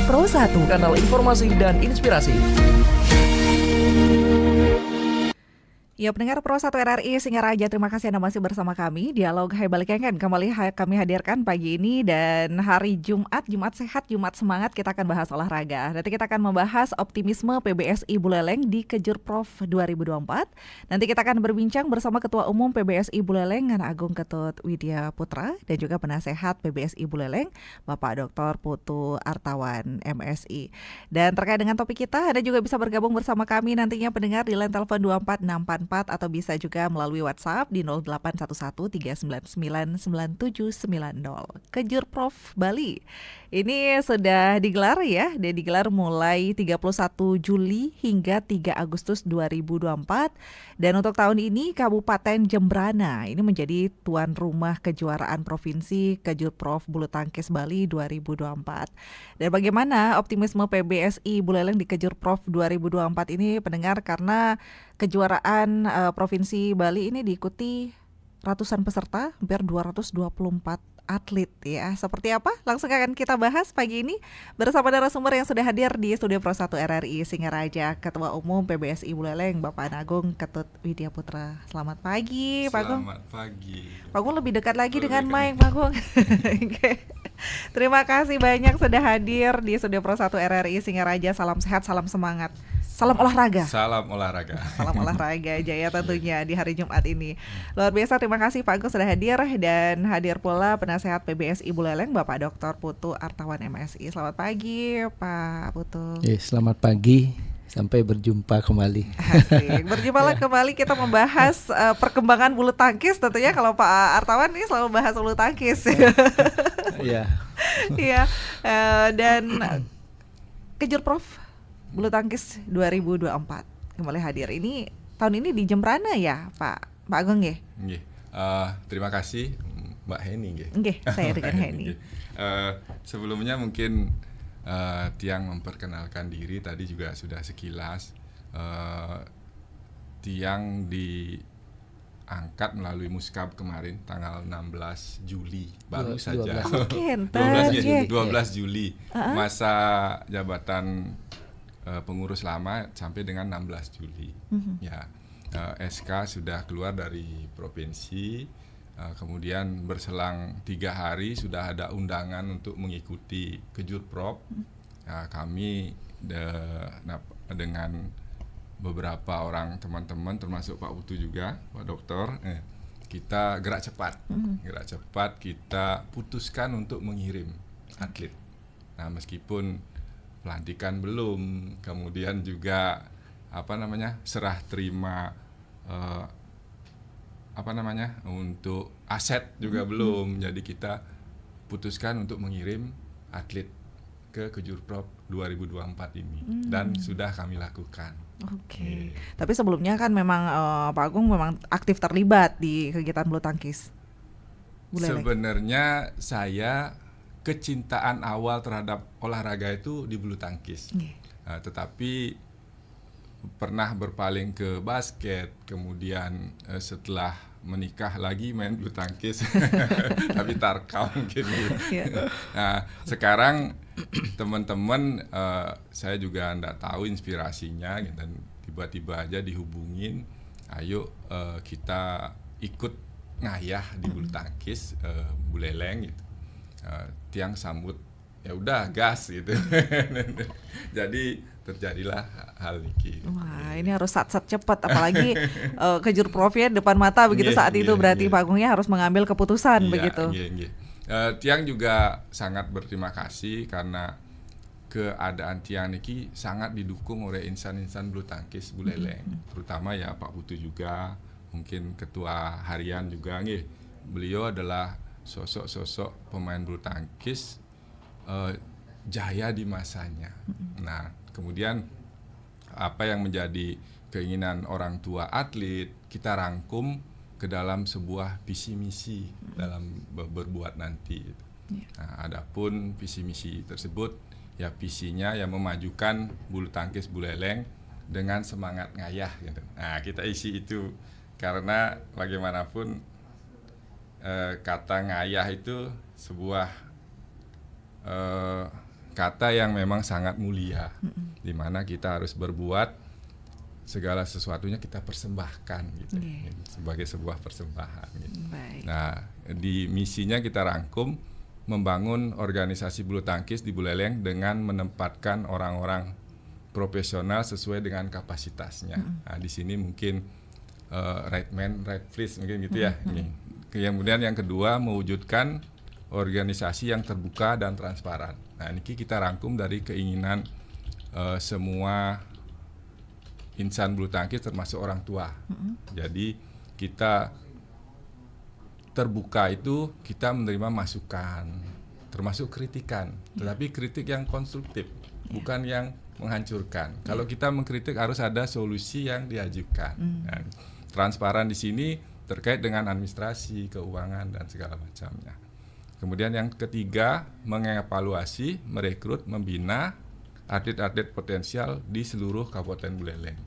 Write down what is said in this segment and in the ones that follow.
Pro 1, kanal informasi dan inspirasi. Ya, pendengar Pro 1 RRI Singaraja, terima kasih Anda masih bersama kami. Dialog Hai Balik Kengen kembali kami hadirkan pagi ini, dan hari Jumat sehat, Jumat semangat, kita akan bahas olahraga. Nanti kita akan membahas optimisme PBSI Buleleng di Kejurprov 2024. Nanti kita akan berbincang bersama Ketua Umum PBSI Buleleng, Ngana Agung Ketut Widya Putra, dan juga penasehat PBSI Buleleng, Bapak Dr. Putu Artawan, MSI. Dan terkait dengan topik kita, Anda juga bisa bergabung bersama kami nantinya pendengar di line telepon 24644, atau bisa juga melalui WhatsApp di 0811399790. Kejurprov Bali ini sudah digelar ya, dia digelar mulai 31 Juli hingga 3 Agustus 2024. Dan untuk tahun ini Kabupaten Jembrana ini menjadi tuan rumah kejuaraan provinsi Kejurprov Bulu Tangkis Bali 2024. Dan bagaimana optimisme PBSI Buleleng di Kejurprov 2024 ini pendengar, karena kejuaraan Provinsi Bali ini diikuti ratusan peserta, hampir 224 atlet ya. Seperti apa? Langsung akan kita bahas pagi ini bersama narasumber yang sudah hadir di Studio Pro 1 RRI Singaraja, Ketua Umum PBSI Buleleng, Bapak Agung Ketut Widya Putra. Selamat pagi, Pak Agung. Selamat pagi. Pak Agung lebih dekat lagi dengan mic, Pak Agung. Terima kasih banyak sudah hadir di Studio Pro 1 RRI Singaraja. Salam sehat, salam semangat. Salam olahraga. Salam olahraga. Salam olahraga aja ya tentunya di hari Jumat ini. Luar biasa, terima kasih Pak Agus sudah hadir, dan hadir pula penasehat PBSI Buleleng, Bapak Dr. Putu Artawan, MSI. Selamat pagi Pak Putu. Selamat pagi. Sampai berjumpa kembali. Asik. Berjumpa kembali, kita membahas perkembangan bulu tangkis tentunya. Kalau Pak Artawan ini selalu bahas bulu tangkis. Iya. Iya. Dan Kejurprov Bulu Tangkis 2024 kembali hadir. Ini tahun ini di Jembrana ya, Pak Agung ya? Nggih. Terima kasih Mbak Heni nggih. Nggih, saya dengan Heni. Sebelumnya mungkin Tiang memperkenalkan diri tadi juga sudah sekilas. Tiang diangkat melalui Muskab kemarin tanggal 16 Juli baru saja. 12 Juli. Masa jabatan pengurus lama sampai dengan 16 Juli. Ya, SK sudah keluar dari provinsi, kemudian berselang 3 hari sudah ada undangan untuk mengikuti Kejurprov. Kami dengan beberapa orang teman-teman termasuk Pak Putu juga, Pak Dokter, kita gerak cepat kita putuskan untuk mengirim atlet. Nah, meskipun pelantikan belum, kemudian juga serah terima untuk aset juga belum. Jadi kita putuskan untuk mengirim atlet ke Kejurprov 2024 ini, dan sudah kami lakukan. Oke. Tapi sebelumnya kan memang Pak Agung memang aktif terlibat di kegiatan bulu tangkis. Sebenarnya saya kecintaan awal terhadap olahraga itu di bulu tangkis. Tetapi pernah berpaling ke basket, kemudian setelah menikah lagi main bulu tangkis, tapi tarkam mungkin. Nah, sekarang teman-teman, saya juga enggak tahu inspirasinya, dan tiba-tiba aja dihubungin, ayo kita ikut ngayah di bulu tangkis Buleleng gitu. Tiang sambut, ya udah gas gitu. Jadi terjadilah hal ini. Wah, ini harus sat-sat cepat, apalagi Kejurprovnya depan mata begitu saat itu, berarti Pak Agungnya harus mengambil keputusan begitu. Tiang juga sangat berterima kasih karena keadaan Tiang ini sangat didukung oleh insan-insan bulu tangkis Buleleng, terutama ya Pak Putu juga, mungkin ketua harian juga nggih. Beliau adalah sosok-sosok pemain bulu tangkis jaya di masanya. Nah, kemudian apa yang menjadi keinginan orang tua atlet kita rangkum ke dalam sebuah visi misi dalam berbuat nanti. Nah, adapun visi misi tersebut ya visinya yang memajukan bulu tangkis Buleleng dengan semangat ngayah gitu. Nah, kita isi itu karena bagaimanapun kata ngayah itu sebuah kata yang memang sangat mulia, di mana kita harus berbuat segala sesuatunya kita persembahkan gitu, sebagai sebuah persembahan. Gitu. Baik. Nah, di misinya kita rangkum membangun organisasi bulu tangkis di Buleleng dengan menempatkan orang-orang profesional sesuai dengan kapasitasnya. Nah, di sini mungkin right man, right place mungkin gitu ya. Kemudian yang kedua, mewujudkan organisasi yang terbuka dan transparan. Nah, ini kita rangkum dari keinginan semua insan bulu tangkis termasuk orang tua. Jadi kita terbuka itu kita menerima masukan, termasuk kritikan, tetapi kritik yang konstruktif, bukan yang menghancurkan. Kalau kita mengkritik harus ada solusi yang diajukan. Nah, transparan di sini terkait dengan administrasi, keuangan dan segala macamnya. Kemudian yang ketiga, mengevaluasi, merekrut, membina atlet-atlet potensial di seluruh Kabupaten Buleleng.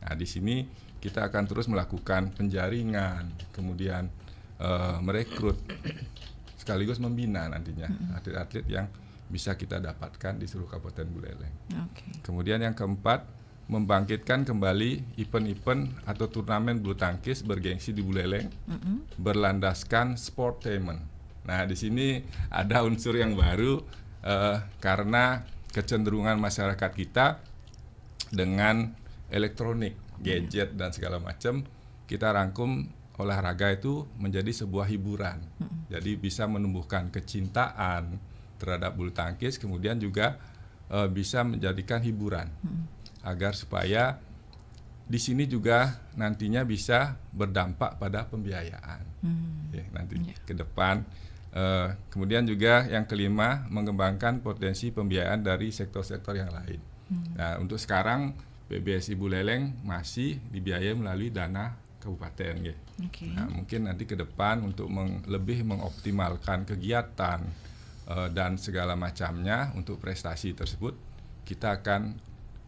Nah, di sini kita akan terus melakukan penjaringan, kemudian merekrut, sekaligus membina nantinya atlet-atlet yang bisa kita dapatkan di seluruh Kabupaten Buleleng. Kemudian yang keempat, membangkitkan kembali event-event atau turnamen bulu tangkis bergengsi di Buleleng, berlandaskan sportainment. Nah, di sini ada unsur yang baru karena kecenderungan masyarakat kita dengan elektronik, gadget dan segala macam, kita rangkum olahraga itu menjadi sebuah hiburan. Jadi bisa menumbuhkan kecintaan terhadap bulu tangkis, kemudian juga bisa menjadikan hiburan agar supaya di sini juga nantinya bisa berdampak pada pembiayaan. Ya, nanti ke depan. Kemudian juga yang kelima, mengembangkan potensi pembiayaan dari sektor-sektor yang lain. Nah, untuk sekarang PBSI Buleleng masih dibiayai melalui dana kabupaten, ya. Nah, mungkin nanti ke depan untuk lebih mengoptimalkan kegiatan dan segala macamnya untuk prestasi tersebut, kita akan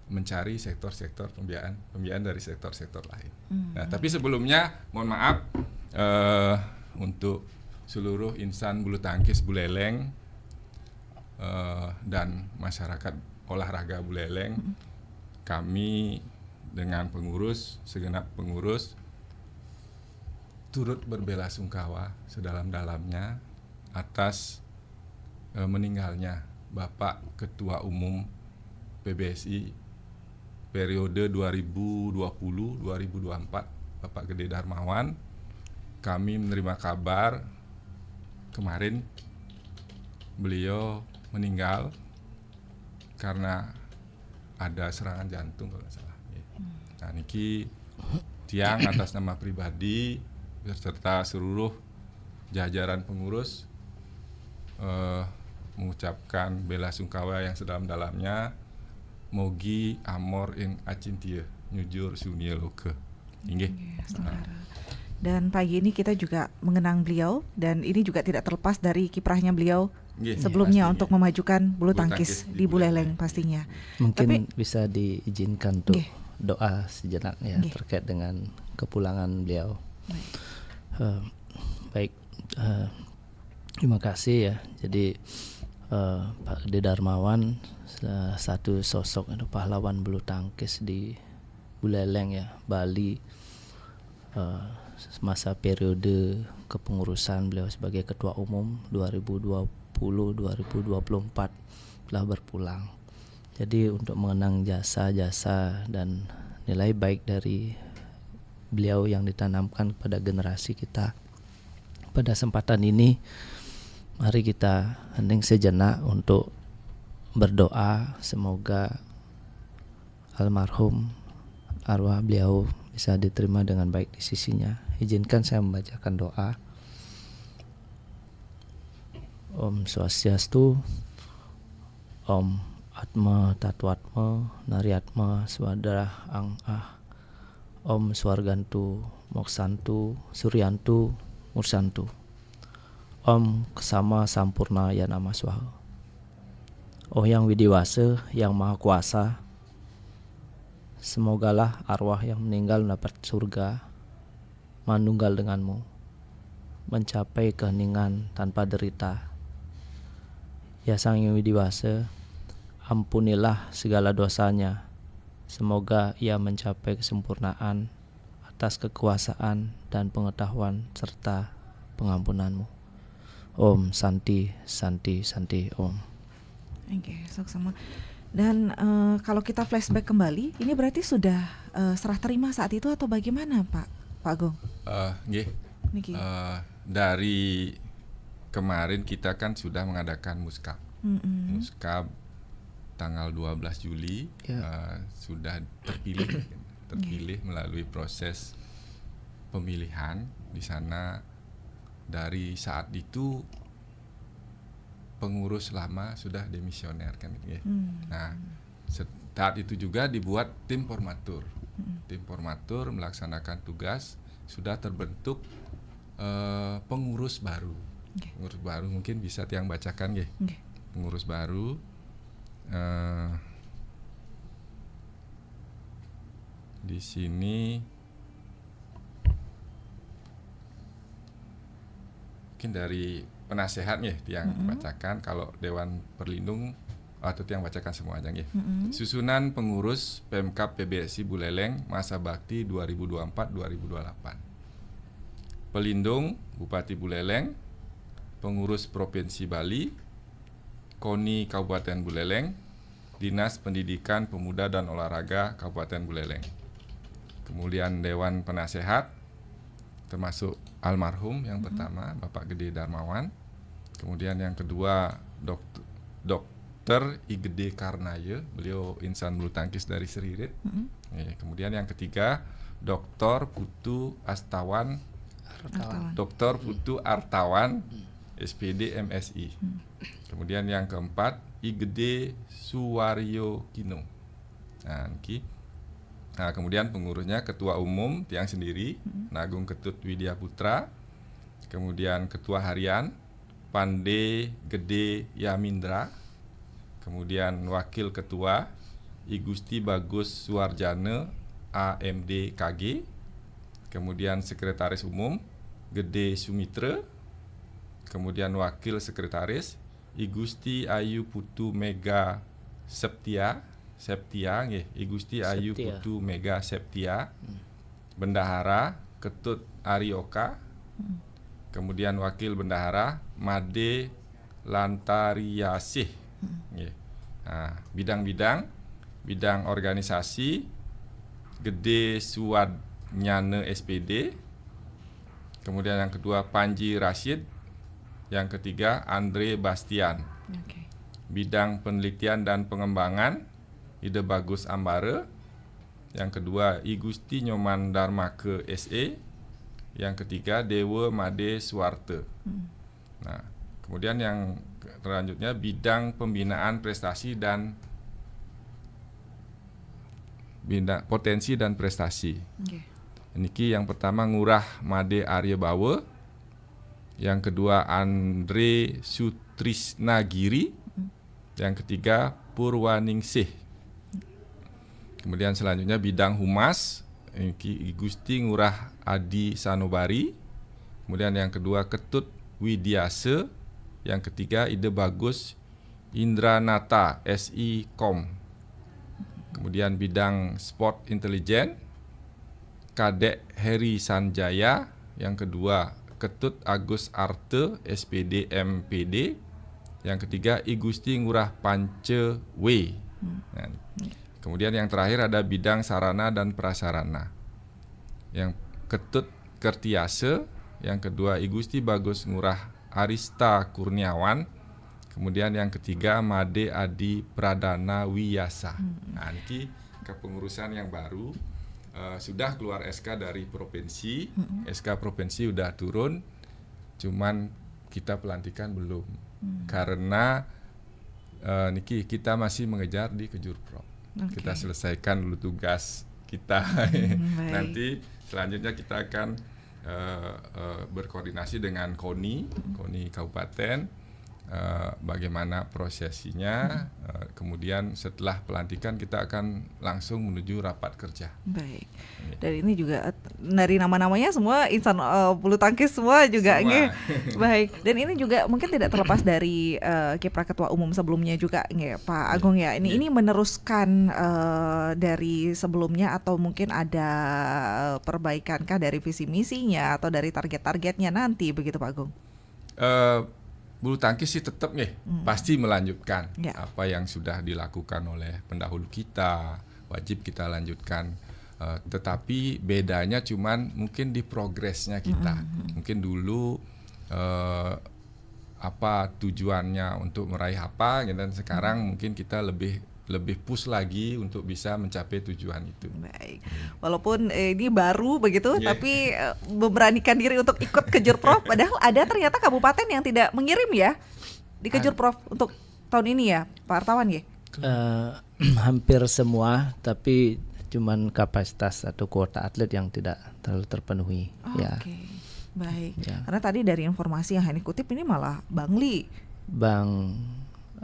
mencari sektor-sektor pembiayaan dari sektor-sektor lain. Nah, tapi sebelumnya mohon maaf untuk seluruh insan bulu tangkis Buleleng dan masyarakat olahraga Buleleng, kami dengan segenap pengurus turut berbelasungkawa sedalam-dalamnya atas meninggalnya Bapak Ketua Umum PBSI periode 2020-2024, Bapak Gede Darmawan. Kami menerima kabar kemarin beliau meninggal karena ada serangan jantung kalau tidak salah. Nah, niki tiang atas nama pribadi beserta seluruh jajaran pengurus mengucapkan belasungkawa yang sedalam-dalamnya. Mogi amor ing acintia nyujur sunia loke. Inggih. Dan pagi ini kita juga mengenang beliau, dan ini juga tidak terlepas dari kiprahnya beliau sebelumnya untuk memajukan bulu tangkis di Buleleng pastinya. Mungkin bisa diizinkan untuk doa sejenak ya terkait dengan kepulangan beliau. Baik, terima kasih ya. Jadi Pak Gede Darmawan satu sosok itu pahlawan bulu tangkis di Buleleng ya, Bali. Masa periode kepengurusan beliau sebagai ketua umum 2020-2024 telah berpulang. Jadi untuk mengenang jasa-jasa dan nilai baik dari beliau yang ditanamkan kepada generasi kita, pada kesempatan ini mari kita hening sejenak untuk berdoa semoga almarhum arwah beliau bisa diterima dengan baik di sisinya. Izinkan saya membacakan doa. Om Swastiastu, Om Atma Tatwatma Naryatma Swadara Ang Ah, Om Swargantu Moksantu Suryantu Mursantu, Om Kesama Sampurna Ya Nama Swaha. Oh yang widiwasa, yang maha kuasa, semogalah arwah yang meninggal mendapat surga, manunggal denganmu, mencapai keheningan tanpa derita. Ya Sang Yang Widiwasa, ampunilah segala dosanya. Semoga ia mencapai kesempurnaan atas kekuasaan dan pengetahuan serta pengampunanmu. Om Santi Santi Santi Om. Oke, sama. Dan kalau kita flashback kembali, ini berarti sudah serah terima saat itu atau bagaimana Pak Agung? Nggih. Niki. Dari kemarin kita kan sudah mengadakan muskab. Muskab tanggal 12 Juli sudah terpilih melalui proses pemilihan di sana. Dari saat itu pengurus lama sudah demisioner kan ya. Nah, saat itu juga dibuat tim formatur. Tim formatur melaksanakan tugas, sudah terbentuk pengurus baru. Pengurus baru mungkin bisa Tiang bacakan ya. Pengurus baru di sini mungkin dari penasehat ya Tiang bacakan, kalau Dewan Perlindung atau Tiang bacakan semua aja ya. Susunan pengurus Pemkab PBSI Buleleng masa bakti 2024-2028. Pelindung Bupati Buleleng, pengurus Provinsi Bali, KONI Kabupaten Buleleng, Dinas Pendidikan Pemuda dan Olahraga Kabupaten Buleleng. Kemudian Dewan Penasehat termasuk almarhum yang pertama Bapak Gede Darmawan. Kemudian yang kedua Dr. I Gede Karnaya, beliau insan bulu tangkis dari Seririt. Kemudian yang ketiga Dr. Putu Astawan, Dr. Putu Artawan, SPD MSI. Kemudian yang keempat I Gede Suwaryo Kino. Nah, kemudian pengurusnya Ketua Umum Tiang sendiri, Nagung Ketut Widya Putra. Kemudian Ketua Harian Pande Gede Yamindra. Kemudian Wakil Ketua I Gusti Bagus Suwarjana AMD KG. Kemudian Sekretaris Umum Gede Sumitra. Kemudian Wakil Sekretaris I Gusti Ayu Putu Mega Septia nggih, I Gusti Ayu Putu Mega Septia. Bendahara Ketut Arioka. Kemudian Wakil Bendahara Made Lantariasih. Nah, bidang organisasi Gede Suwadnyana SPD. Kemudian yang kedua Panji Rashid. Yang ketiga Andre Bastian. Bidang penelitian dan pengembangan Ide Bagus Ambara. Yang kedua I Gusti Nyoman Darmake SE. Yang ketiga Dewa Made Suwarte. Nah, kemudian yang selanjutnya bidang pembinaan prestasi dan bidang potensi dan prestasi. Niki yang pertama Ngurah Made Arya Bawa. Yang kedua Andre Sutrisnagiri. Yang ketiga Purwaningsih. Kemudian selanjutnya bidang humas I Gusti Ngurah Adi Sanobari. Kemudian yang kedua Ketut Widyase. Yang ketiga Ide Bagus Indranata SI Kom. Kemudian bidang sport intelijen Kadek Heri Sanjaya. Yang kedua Ketut Agus Arte SPD MPD. Yang ketiga I Gusti Ngurah Pance W. Kemudian yang terakhir ada bidang sarana dan prasarana. Yang Ketut Kertiase. Yang kedua I Gusti Bagus Ngurah Arista Kurniawan. Kemudian yang ketiga Made Adi Pradana Wiyasa. Nah, ini kepengurusan yang baru. Sudah keluar SK dari provinsi. SK provinsi udah turun. Cuman kita pelantikan belum. Karena niki kita masih mengejar di Kejurprov. Kita selesaikan dulu tugas kita. Nanti selanjutnya kita akan berkoordinasi dengan KONI Kabupaten bagaimana prosesinya. Kemudian setelah pelantikan kita akan langsung menuju rapat kerja. Baik. Dan ini juga dari nama-namanya semua insan bulu tangkis semua juga. Semua. Nggih. Baik. Dan ini juga mungkin tidak terlepas dari kiprah ketua umum sebelumnya juga, nggih, Pak Agung ya. Ini meneruskan dari sebelumnya atau mungkin ada perbaikan kah dari visi misinya atau dari target-targetnya nanti begitu Pak Agung? Bulu tangkis sih tetap nih pasti melanjutkan Ya. apa yang sudah dilakukan oleh pendahulu kita, wajib kita lanjutkan. Tetapi bedanya cuman mungkin di progresnya kita. Mungkin dulu apa tujuannya untuk meraih apa, dan sekarang mungkin kita lebih push lagi untuk bisa mencapai tujuan itu. Baik. Walaupun ini baru begitu, Yeah. tapi memberanikan diri untuk ikut ke Jurprov. Padahal ada ternyata kabupaten yang tidak mengirim ya di Kejurprov untuk tahun ini ya, Pak Artawan ya. Hampir semua, tapi cuman kapasitas atau kuota atlet yang tidak terlalu terpenuhi. Ya, Oke, baik. Ya. Karena tadi dari informasi yang Hani kutip ini malah Bangli.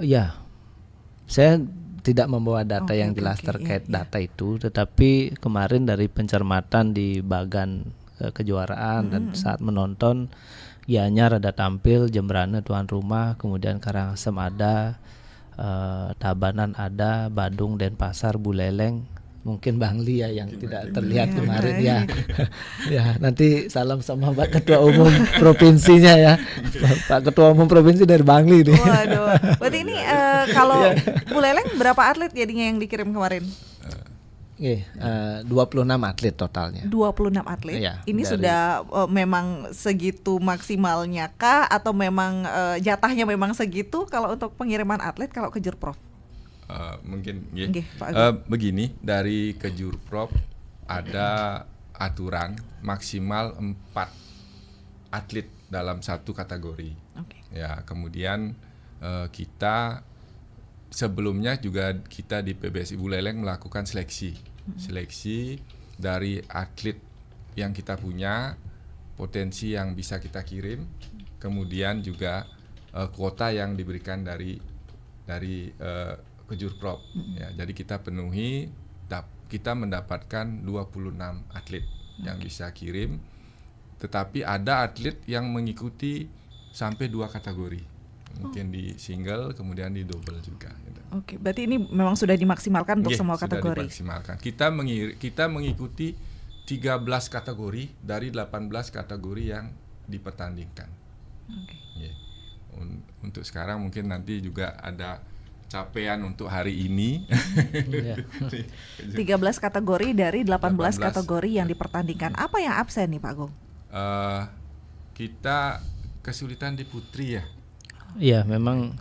Ya, saya tidak membawa data Oke, yang oke, jelas oke. terkait Iya, iya. data itu, tetapi kemarin dari pencermatan di bagan kejuaraan dan saat menonton, Gianyar ada tampil, Jembrana tuan rumah, kemudian Karangasem ada, Tabanan ada, Badung, Denpasar, Buleleng, mungkin Bangli ya yang tidak terlihat Iya, kemarin baik. ya. Ya, nanti salam sama Pak Ketua Umum provinsinya ya. Pak Ketua Umum provinsi dari Bangli nih. Waduh, berarti ini kalau Buleleng berapa atlet jadinya yang dikirim kemarin? 26 atlet totalnya. 26 atlet. Iya, Ini dari- sudah memang segitu maksimalnya kah atau memang jatahnya memang segitu kalau untuk pengiriman atlet kalau ke Jurprov? Mungkin Nggih, Pak Agung. begini, dari Kejurprov ada aturan maksimal 4 atlet dalam satu kategori. Oke. Ya, kemudian kita sebelumnya juga kita di PBSI Buleleng melakukan seleksi dari atlet yang kita punya, potensi yang bisa kita kirim, kemudian juga kuota yang diberikan dari Kejurprov. Ya, jadi kita penuhi, kita mendapatkan 26 atlet yang bisa kirim, tetapi ada atlet yang mengikuti sampai 2 kategori, mungkin di single kemudian di double juga. Gitu. Oke, berarti ini memang sudah dimaksimalkan untuk Iya, semua sudah kategori. dimaksimalkan. Kita mengikuti 13 kategori dari 18 kategori yang dipertandingkan. Oke. Iya. Untuk sekarang mungkin nanti juga ada capaian untuk hari ini. Iya. 13 kategori dari 18 18. kategori yang dipertandingkan. Apa yang absen nih Pak Agung? Kita kesulitan di putri ya. Iya, memang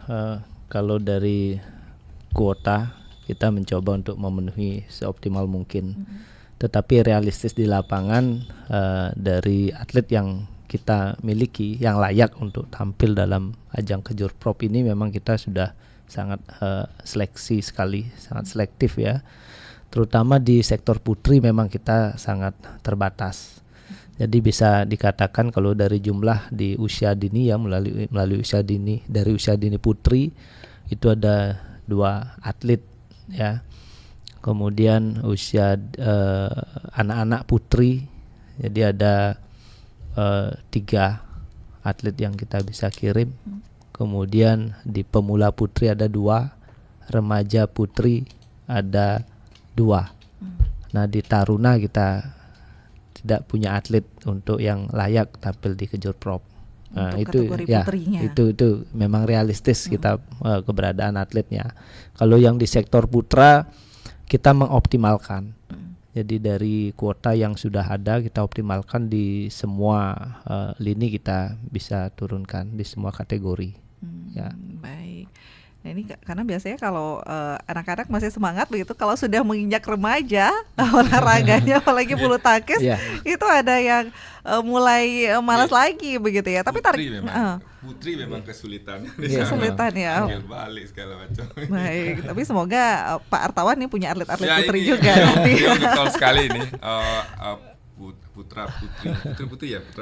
kalau dari kuota kita mencoba untuk memenuhi seoptimal mungkin. Tetapi realistis di lapangan dari atlet yang kita miliki yang layak untuk tampil dalam ajang Kejurprov ini memang kita sudah sangat seleksi sekali, sangat selektif ya. Terutama di sektor putri memang kita sangat terbatas. Jadi bisa dikatakan kalau dari jumlah di usia dini ya melalui usia dini, dari usia dini putri itu ada 2 atlet ya. Kemudian usia anak-anak putri jadi ada 3 atlet yang kita bisa kirim. Kemudian di pemula putri ada 2, remaja putri ada 2. Nah di taruna kita tidak punya atlet untuk yang layak tampil di Kejurprov. Nah, Untuk itu kategori ya putrinya. itu memang realistis kita keberadaan atletnya. Kalau yang di sektor putra kita mengoptimalkan. Jadi dari kuota yang sudah ada kita optimalkan di semua lini kita bisa turunkan di semua kategori. Ya. Baik. Nah ini karena biasanya kalau anak-anak masih semangat begitu, kalau sudah menginjak remaja olahraganya apalagi bulu tangkis Iya. itu ada yang mulai malas lagi begitu ya. Tapi Putri memang kesulitan. Iya. kesulitan ya. Panggil balik segala macam. Baik, tapi semoga Pak Artawan nih punya atlet-atlet Ya, putri ini juga nanti. betul sekali ini. Putra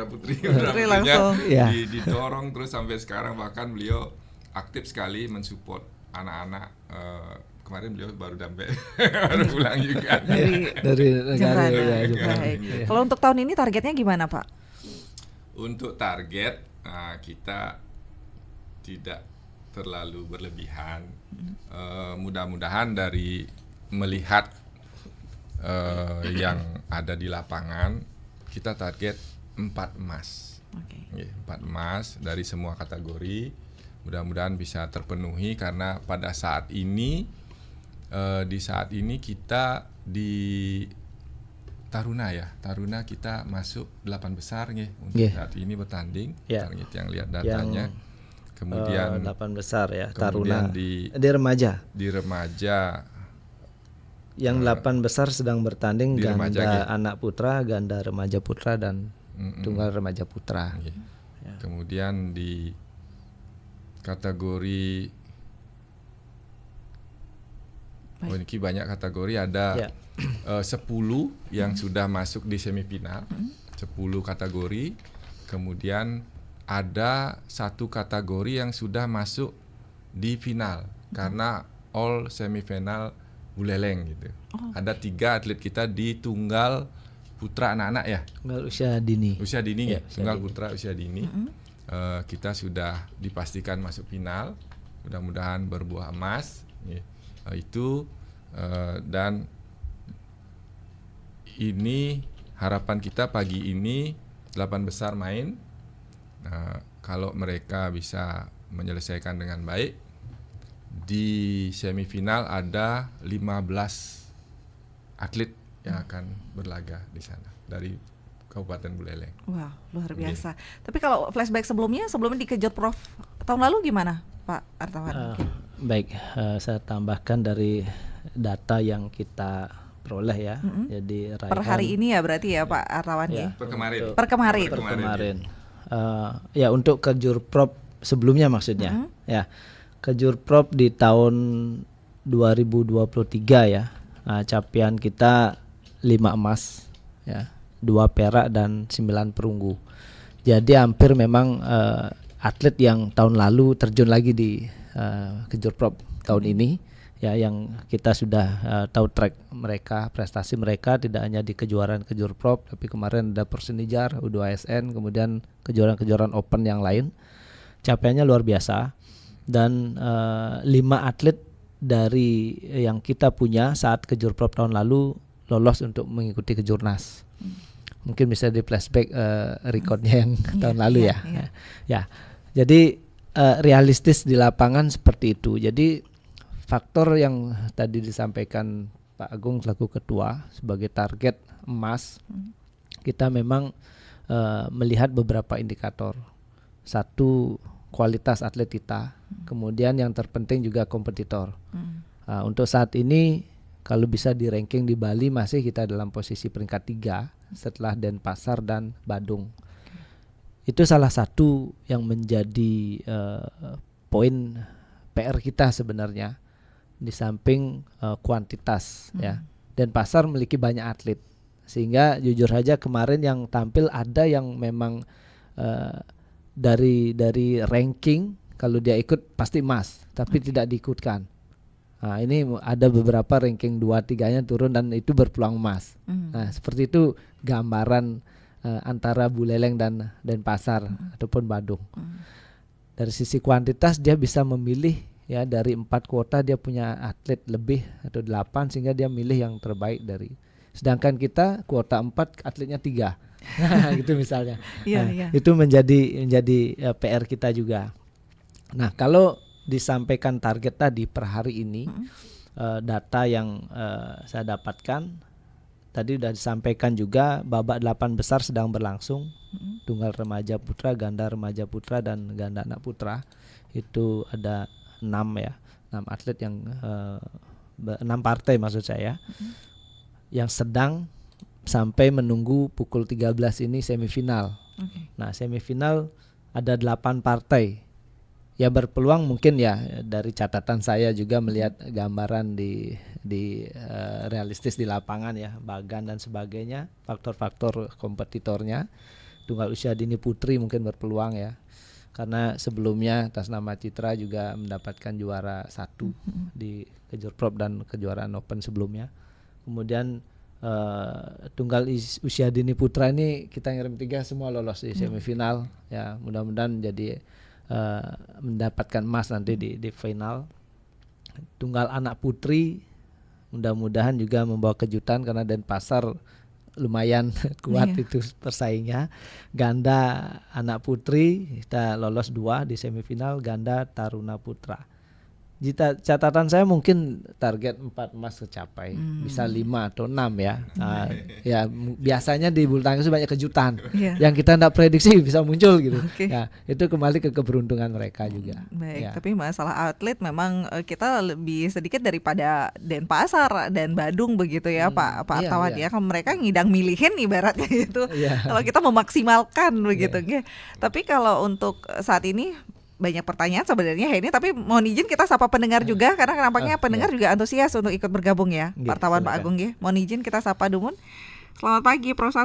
putri langsung. Ya. didorong terus sampai sekarang, bahkan beliau aktif sekali mensupport anak-anak. Kemarin beliau baru baru pulang juga. Dari negara Jembrana. ya, Baik. Jembrana. Kalau untuk tahun ini targetnya gimana, Pak? Untuk target kita tidak terlalu berlebihan. Mudah-mudahan dari melihat yang ada di lapangan, kita target 4 emas. Oke. 4 emas dari semua kategori. Mudah-mudahan bisa terpenuhi karena pada saat ini di saat ini kita di Taruna kita masuk 8 besar nggih untuk saat ini bertanding. Target yang lihat datanya. Kemudian 8 besar ya, kemudian Taruna di remaja. Di remaja Yang 8 besar sedang bertanding di ganda remaja, anak putra, ganda remaja putra dan tunggal remaja putra. Kemudian di kategori ini banyak kategori, ada 10 yang sudah masuk di semifinal, 10 kategori. Kemudian ada 1 kategori yang sudah masuk di final karena all semifinal buleleng gitu. Ada 3 atlet kita di tunggal putra anak-anak ya. Tunggal usia dini. Usia dini ya, usia tunggal dini. putra usia dini. Kita sudah dipastikan masuk final. Mudah-mudahan berbuah emas. Itu dan ini harapan kita pagi ini 8 besar main. Kalau mereka bisa menyelesaikan dengan baik, di semifinal ada 15 atlet yang akan berlaga di sana dari Kabupaten Buleleng. Wah, luar biasa. Tapi kalau flashback sebelumnya di Kejur Prof tahun lalu gimana, Pak Artawan? Baik, saya tambahkan dari data yang kita peroleh ya. Jadi Per hari ini ya berarti ya Pak Artawan ya. Per kemarin. Ya untuk Kejur Prof sebelumnya maksudnya. Ya. Kejur Prof di tahun 2023 ya. Capaian kita 5 emas ya, 2 perak dan 9 perunggu. Jadi hampir memang atlet yang tahun lalu terjun lagi di Kejur Prof tahun ini ya, yang kita sudah tahu track mereka, prestasi mereka tidak hanya di kejuaraan Kejur Prof, tapi kemarin ada Persenijar, U2ASN, kemudian kejuaraan-kejuaraan open yang lain. Capaiannya luar biasa dan 5 atlet dari yang kita punya saat Kejur Prof tahun lalu lolos untuk mengikuti Kejurnas. Mungkin bisa di flashback recordnya yang tahun lalu ya. Ya. Jadi realistis di lapangan seperti itu. Jadi faktor yang tadi disampaikan Pak Agung selaku ketua sebagai target emas, kita memang melihat beberapa indikator. Satu, kualitas atlet kita. Kemudian yang terpenting juga kompetitor. Untuk saat ini kalau bisa di ranking di Bali masih kita dalam posisi peringkat 3 setelah Denpasar dan Badung. Itu salah satu yang menjadi poin PR kita sebenarnya, di samping kuantitas ya. Denpasar memiliki banyak atlet sehingga jujur saja kemarin yang tampil ada yang memang dari ranking kalau dia ikut pasti emas tapi tidak diikutkan. Nah, ini ada beberapa ranking 2-3-nya turun dan itu berpeluang emas. Nah, seperti itu gambaran antara Buleleng dan Denpasar ataupun Badung. Dari sisi kuantitas dia bisa memilih ya, dari 4 kuota dia punya atlet lebih atau 8 sehingga dia milih yang terbaik dari. Sedangkan kita kuota 4 atletnya 3. Gitu misalnya. Itu menjadi PR kita juga. Nah, kalau disampaikan target tadi per hari ini, data yang saya dapatkan tadi sudah disampaikan juga, babak 8 besar sedang berlangsung, tunggal remaja putra, ganda remaja putra dan ganda anak putra. Itu ada 6 ya, 6 atlet yang 6 partai maksud saya, yang sedang sampai menunggu pukul 13 ini semifinal. Nah, semifinal ada 8 partai. Ya berpeluang mungkin ya, dari catatan saya juga melihat gambaran di realistis di lapangan ya, Bagan dan sebagainya, faktor-faktor kompetitornya. Tunggal usia dini putri mungkin berpeluang ya. karena sebelumnya atas nama Citra juga mendapatkan juara 1 di Kejurprov dan kejuaraan Open sebelumnya. Kemudian tunggal usia dini putra ini kita ngirim 3 semua lolos di semifinal ya, mudah-mudahan jadi mendapatkan emas nanti di final. Tunggal anak putri mudah-mudahan juga membawa kejutan karena Denpasar lumayan kuat itu persaingnya. Ganda anak putri kita lolos 2 di semifinal, ganda taruna putra. Catatan saya mungkin target 4 emas tercapai, bisa 5 atau 6 ya. Ya biasanya di bulu tangkis banyak kejutan yang kita tidak prediksi bisa muncul gitu. Ya, itu kembali ke keberuntungan mereka juga. Baik, Ya. tapi masalah atlet memang kita lebih sedikit daripada Denpasar dan Badung begitu ya Pak Artawan ya. Mereka ngidang milihin ibaratnya gitu. Kalau kita memaksimalkan begitu. Tapi kalau untuk saat ini banyak pertanyaan sebenarnya ini, tapi mohon izin kita sapa pendengar juga karena nampaknya pendengar juga antusias untuk ikut bergabung ya, Pak Artawan, Pak Agung ya. Mohon izin kita sapa Dumun. Selamat pagi Pro 1.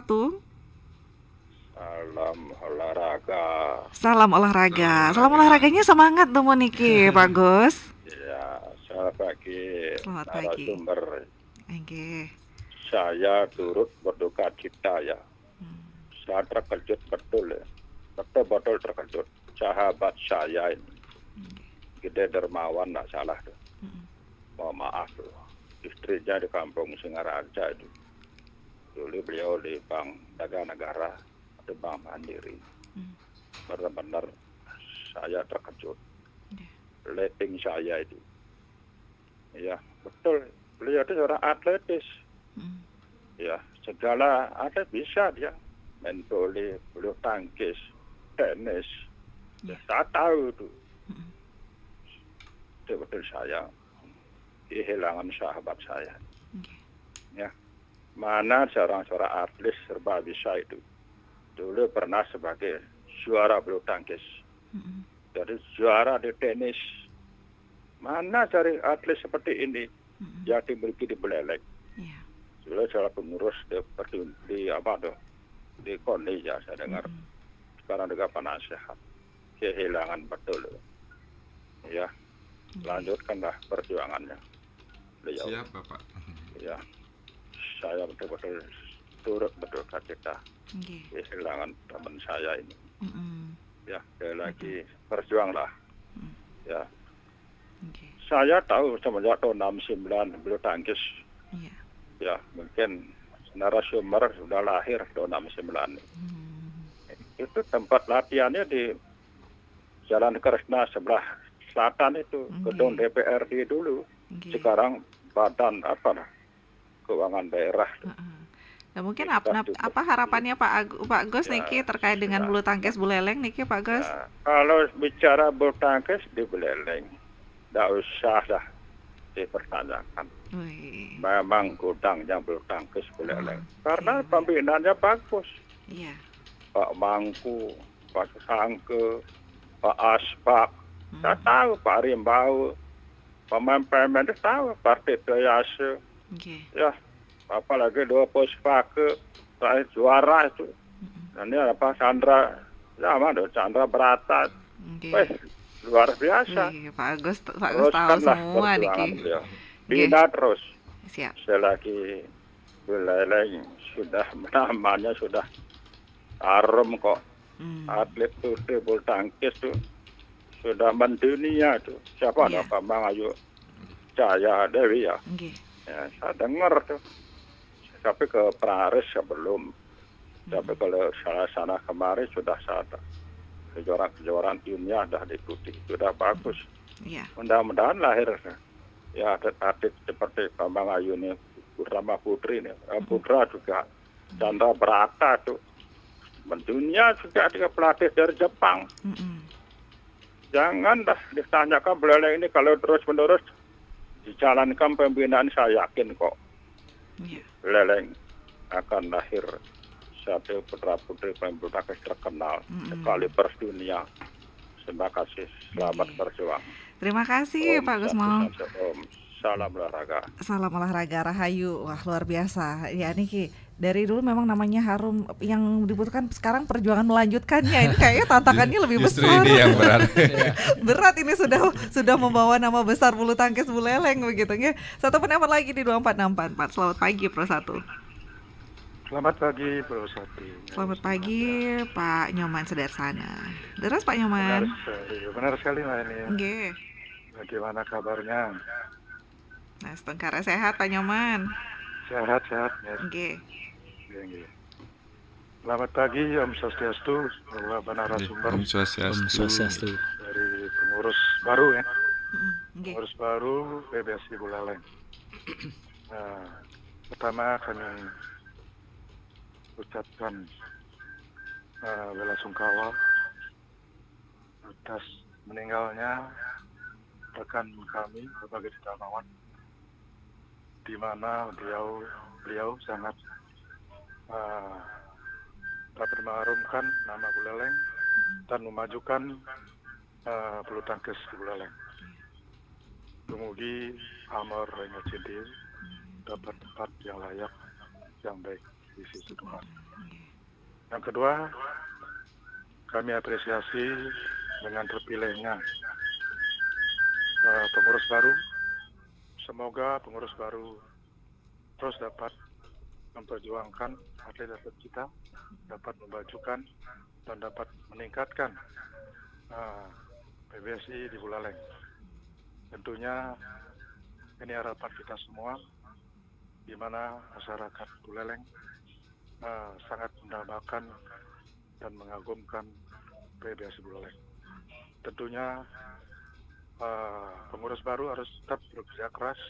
Salam olahraga. Salam olahraga. Salam olahraganya semangat Dumun niki Pak Gus. Ya, selamat pagi. Selamat pagi. Narasumber. Oke. Saya turut berduka cita ya. Saya terkejut betul ya. Betul-betul terkejut. Sahabat saya ini Gede Dermawan nggak salah tuh. Mohon maaf tuh, istrinya di kampung Singaraja itu. Dulu beliau di Bank Dagang Negara atau Bank Mandiri. Benar-benar saya terkejut. Rating saya itu. Ya betul, beliau itu seorang atletis. Ya segala atlet bisa dia, main voli, bulu tangkis, tenis. Ya, saya tahu itu. Betul saya kehilangan sahabat saya. Ya, mana seorang atlet serba bisa itu. Dulu pernah sebagai juara bulu tangkis, jadi juara di tenis. Mana cari atlet seperti ini yang dimiliki di Buleleng? Dulu saya pengurus di KONI ya saya dengar. Sekarang juga penasehat. Kehilangan betul ya, lanjutkanlah perjuangannya beliau. Siap Bapak. Ya, saya betul-betul turut berduka cita kehilangan teman saya ini. Ya, sekali lagi berjuanglah ya. Saya tahu semenjak tahun 69 bulu tangkis ya, mungkin narasumber sudah lahir tahun 69. Itu tempat latihannya di Jalan Kresna sebelah selatan itu, gedung DPRD dulu. Sekarang Badan Keuangan Daerah. Nah, mungkin apa harapannya Pak Gus niki terkait dengan bulu tangkis Buleleng niki Pak Gus? Ya, kalau bicara bulu tangkis di Buleleng, tidak usah dah dipertanyakan. Memang gudangnya bulu tangkis Buleleng. Karena pembinaannya bagus. Pak Mangku, Pak Sangke, Pak Aspak, saya tahu Pak Rimbau, pemain-pemain itu tahu, Partai Toyase, ya, apalagi 2 Puspake, saya juara itu, dan ini apa Chandra, ya mana Chandra Brata, luar biasa. Pak Agus tahu semua nih. Bina terus. Siap. Selagi Buleleng sudah namanya sudah harum kok. Atlet putri bulu tangkis tuh sudah mendunia tuh. Siapa ada Bambang Ayu Jaya Dewi ya? Ya, saya dengar tuh. Tapi ke Paris sebelum. Tapi kalau sana kemarin sudah ada kejuaraan dunia sudah diikuti, sudah bagus. Mudah-mudahan lahir ya atlet seperti Bambang Ayu ini, Putra Putri ini, Putra juga Chandra Brata tuh. Mendunia juga ada pelatih dari Jepang. Jangan dah ditanyakan Buleleng ini kalau terus-menerus dijalankan pembinaan, saya yakin kok Buleleng akan lahir satu putra-putri pembulu tangkis terkenal sekali dunia. Terima kasih, selamat berjuang. Terima kasih Pak Gusmo. Salam olahraga. Salam olahraga Rahayu. Wah luar biasa. Ya niki Dari dulu memang namanya harum, yang dibutuhkan sekarang perjuangan melanjutkannya. Ini kayaknya tantangannya lebih Justru besar. ini yang berat. Berat ini sudah membawa nama besar bulu tangkis Buleleng begitu ya. Satu pendapat lagi di 24644. Selamat pagi Pro 1. Selamat pagi Bro Sati. Selamat pagi Pak Nyoman Sudarsana. Terus Pak Benar Nyoman. sekali, benar sekali Mbak ini. Nggih. Bagaimana kabarnya? Nah, setengkara sehat Pak Nyoman. Sehat-sehat ya. Nggih. Nggih. Selamat pagi Om Swastiastu, Bapak narasumber Om Swastiastu. Om Swastiastu. dari pengurus baru ya. Nggih. Pengurus baru PBSI Buleleng. Nah, pertama kami ucapkan bela sungkawa atas meninggalnya rekan kami Bapak Gede Darmawan, di mana beliau sangat dapat mengharumkan nama Buleleng dan memajukan bulu tangkis di Buleleng. Kemudian Amor Renggacindi dapat tempat yang layak, yang baik di sisi Tuhan. Yang kedua, kami apresiasi dengan terpilihnya pengurus baru. Semoga pengurus baru terus dapat memperjuangkan atlet-atlet kita, dapat memajukan dan dapat meningkatkan PBSI di Buleleng. Tentunya ini harapan kita semua, di mana masyarakat Buleleng sangat mendambakan dan mengagumkan PBSI Buleleng. Tentunya pengurus baru harus tetap bekerja keras,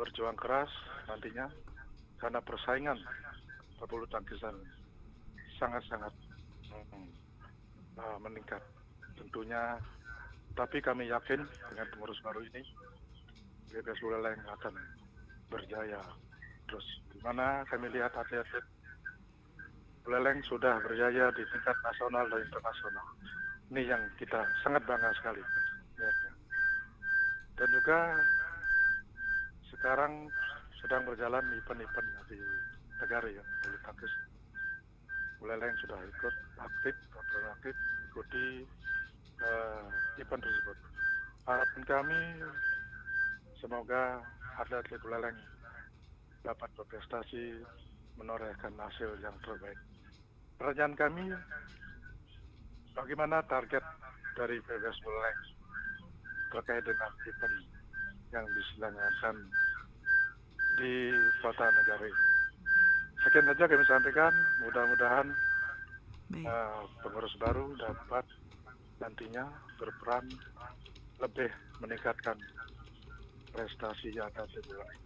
berjuang keras nantinya, karena persaingan pebulu tangkisan sangat-sangat meningkat tentunya. Tapi kami yakin dengan pengurus baru ini PBSI Buleleng akan berjaya terus, di mana kami lihat atlet-atlet Buleleng sudah berjaya di tingkat nasional dan internasional. Ini yang kita sangat bangga sekali. Ya. Dan juga sekarang sedang berjalan event-event di negara ya, bulu tangkis. Buleleng sudah ikut aktif mengikuti event tersebut. Harapan kami semoga atlet Buleleng dapat berprestasi, menorehkan hasil yang terbaik. Pertanyaan kami, bagaimana target dari PBSI Buleleng terkait dengan event yang diselenggarakan di Kota Negari? Sekian saja kami sampaikan. Mudah-mudahan pengurus baru dapat nantinya berperan lebih meningkatkan prestasi atlet Buleleng.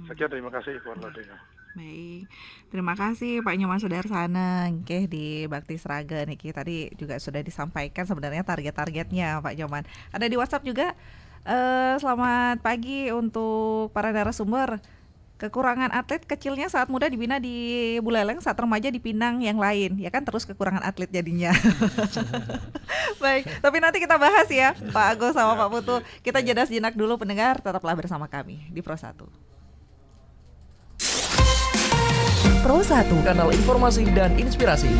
Sekian, terima kasih Puan Lodenya. Baik, terima kasih Pak Nyoman Sudarsana nggih di Bakti Sragen niki. Tadi juga sudah disampaikan sebenarnya target-targetnya Pak Nyoman. Ada di WhatsApp juga. Selamat pagi untuk para narasumber. Kekurangan atlet kecilnya saat muda dibina di Buleleng, saat remaja dipinang yang lain. Ya kan terus kekurangan atlet jadinya. Baik, tapi nanti kita bahas ya Pak Agus sama Pak Putu. Kita jeda sejenak dulu pendengar, tetaplah bersama kami di Pro 1. Pro 1, kanal informasi dan inspirasi.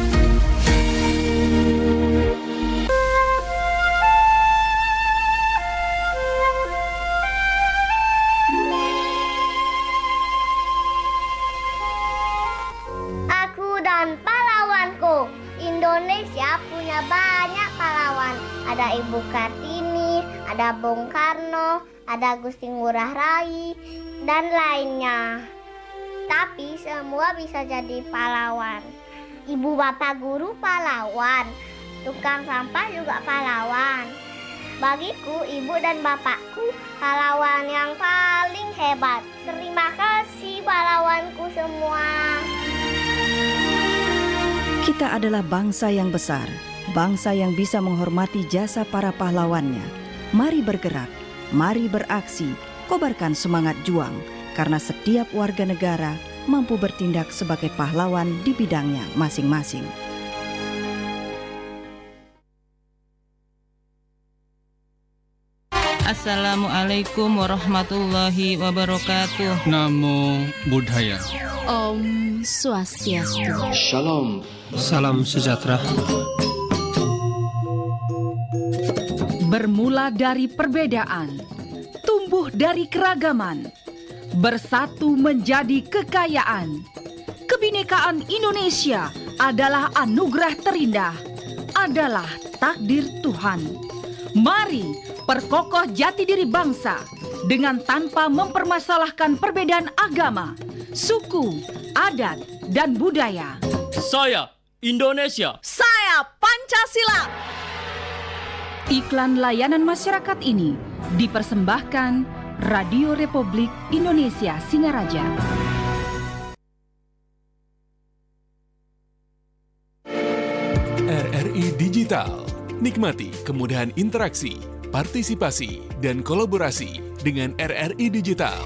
Aku dan pahlawanku. Indonesia punya banyak pahlawan. Ada Ibu Kartini, ada Bung Karno, ada Gusti Ngurah Rai, dan lainnya. Tapi semua bisa jadi pahlawan. Ibu bapak guru pahlawan, tukang sampah juga pahlawan. Bagiku, ibu dan bapakku pahlawan yang paling hebat. Terima kasih pahlawanku semua. Kita adalah bangsa yang besar, bangsa yang bisa menghormati jasa para pahlawannya. Mari bergerak, mari beraksi, kobarkan semangat juang. Karena setiap warga negara mampu bertindak sebagai pahlawan di bidangnya masing-masing. Assalamualaikum warahmatullahi wabarakatuh. Namo Buddhaya. Om Swastiastu. Shalom. Salam sejahtera. Bermula dari perbedaan, tumbuh dari keragaman, bersatu menjadi kekayaan. Kebinekaan Indonesia adalah anugerah terindah, adalah takdir Tuhan. Mari perkokoh jati diri bangsa dengan tanpa mempermasalahkan perbedaan agama, suku, adat, dan budaya. Saya Indonesia. Saya Pancasila. Iklan layanan masyarakat ini dipersembahkan Radio Republik Indonesia Singaraja. RRI Digital. Nikmati kemudahan interaksi, partisipasi, dan kolaborasi dengan RRI Digital.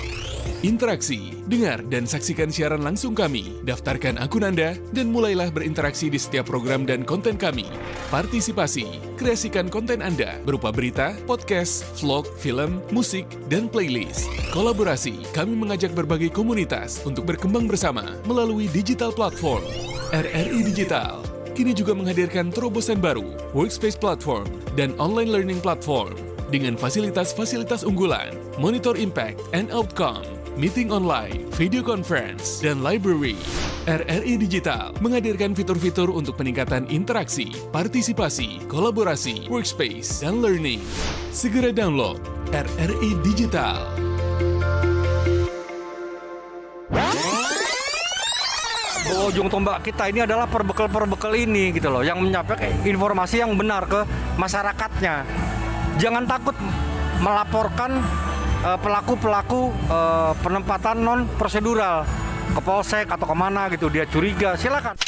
Interaksi, dengar dan saksikan siaran langsung kami, daftarkan akun Anda, dan mulailah berinteraksi di setiap program dan konten kami. Partisipasi, kreasikan konten Anda berupa berita, podcast, vlog, film, musik, dan playlist. Kolaborasi, kami mengajak berbagai komunitas untuk berkembang bersama melalui digital platform. RRI Digital kini juga menghadirkan terobosan baru, workspace platform, dan online learning platform dengan fasilitas-fasilitas unggulan, monitor impact and outcome, meeting online, video conference, dan library. RRI Digital menghadirkan fitur-fitur untuk peningkatan interaksi, partisipasi, kolaborasi, workspace, dan learning. Segera download RRI Digital. Ujung tombak kita ini adalah perbekal ini gitu loh, yang menyampaikan informasi yang benar ke masyarakatnya. Jangan takut melaporkan pelaku-pelaku penempatan non prosedural ke polsek atau kemana gitu, dia curiga, silakan.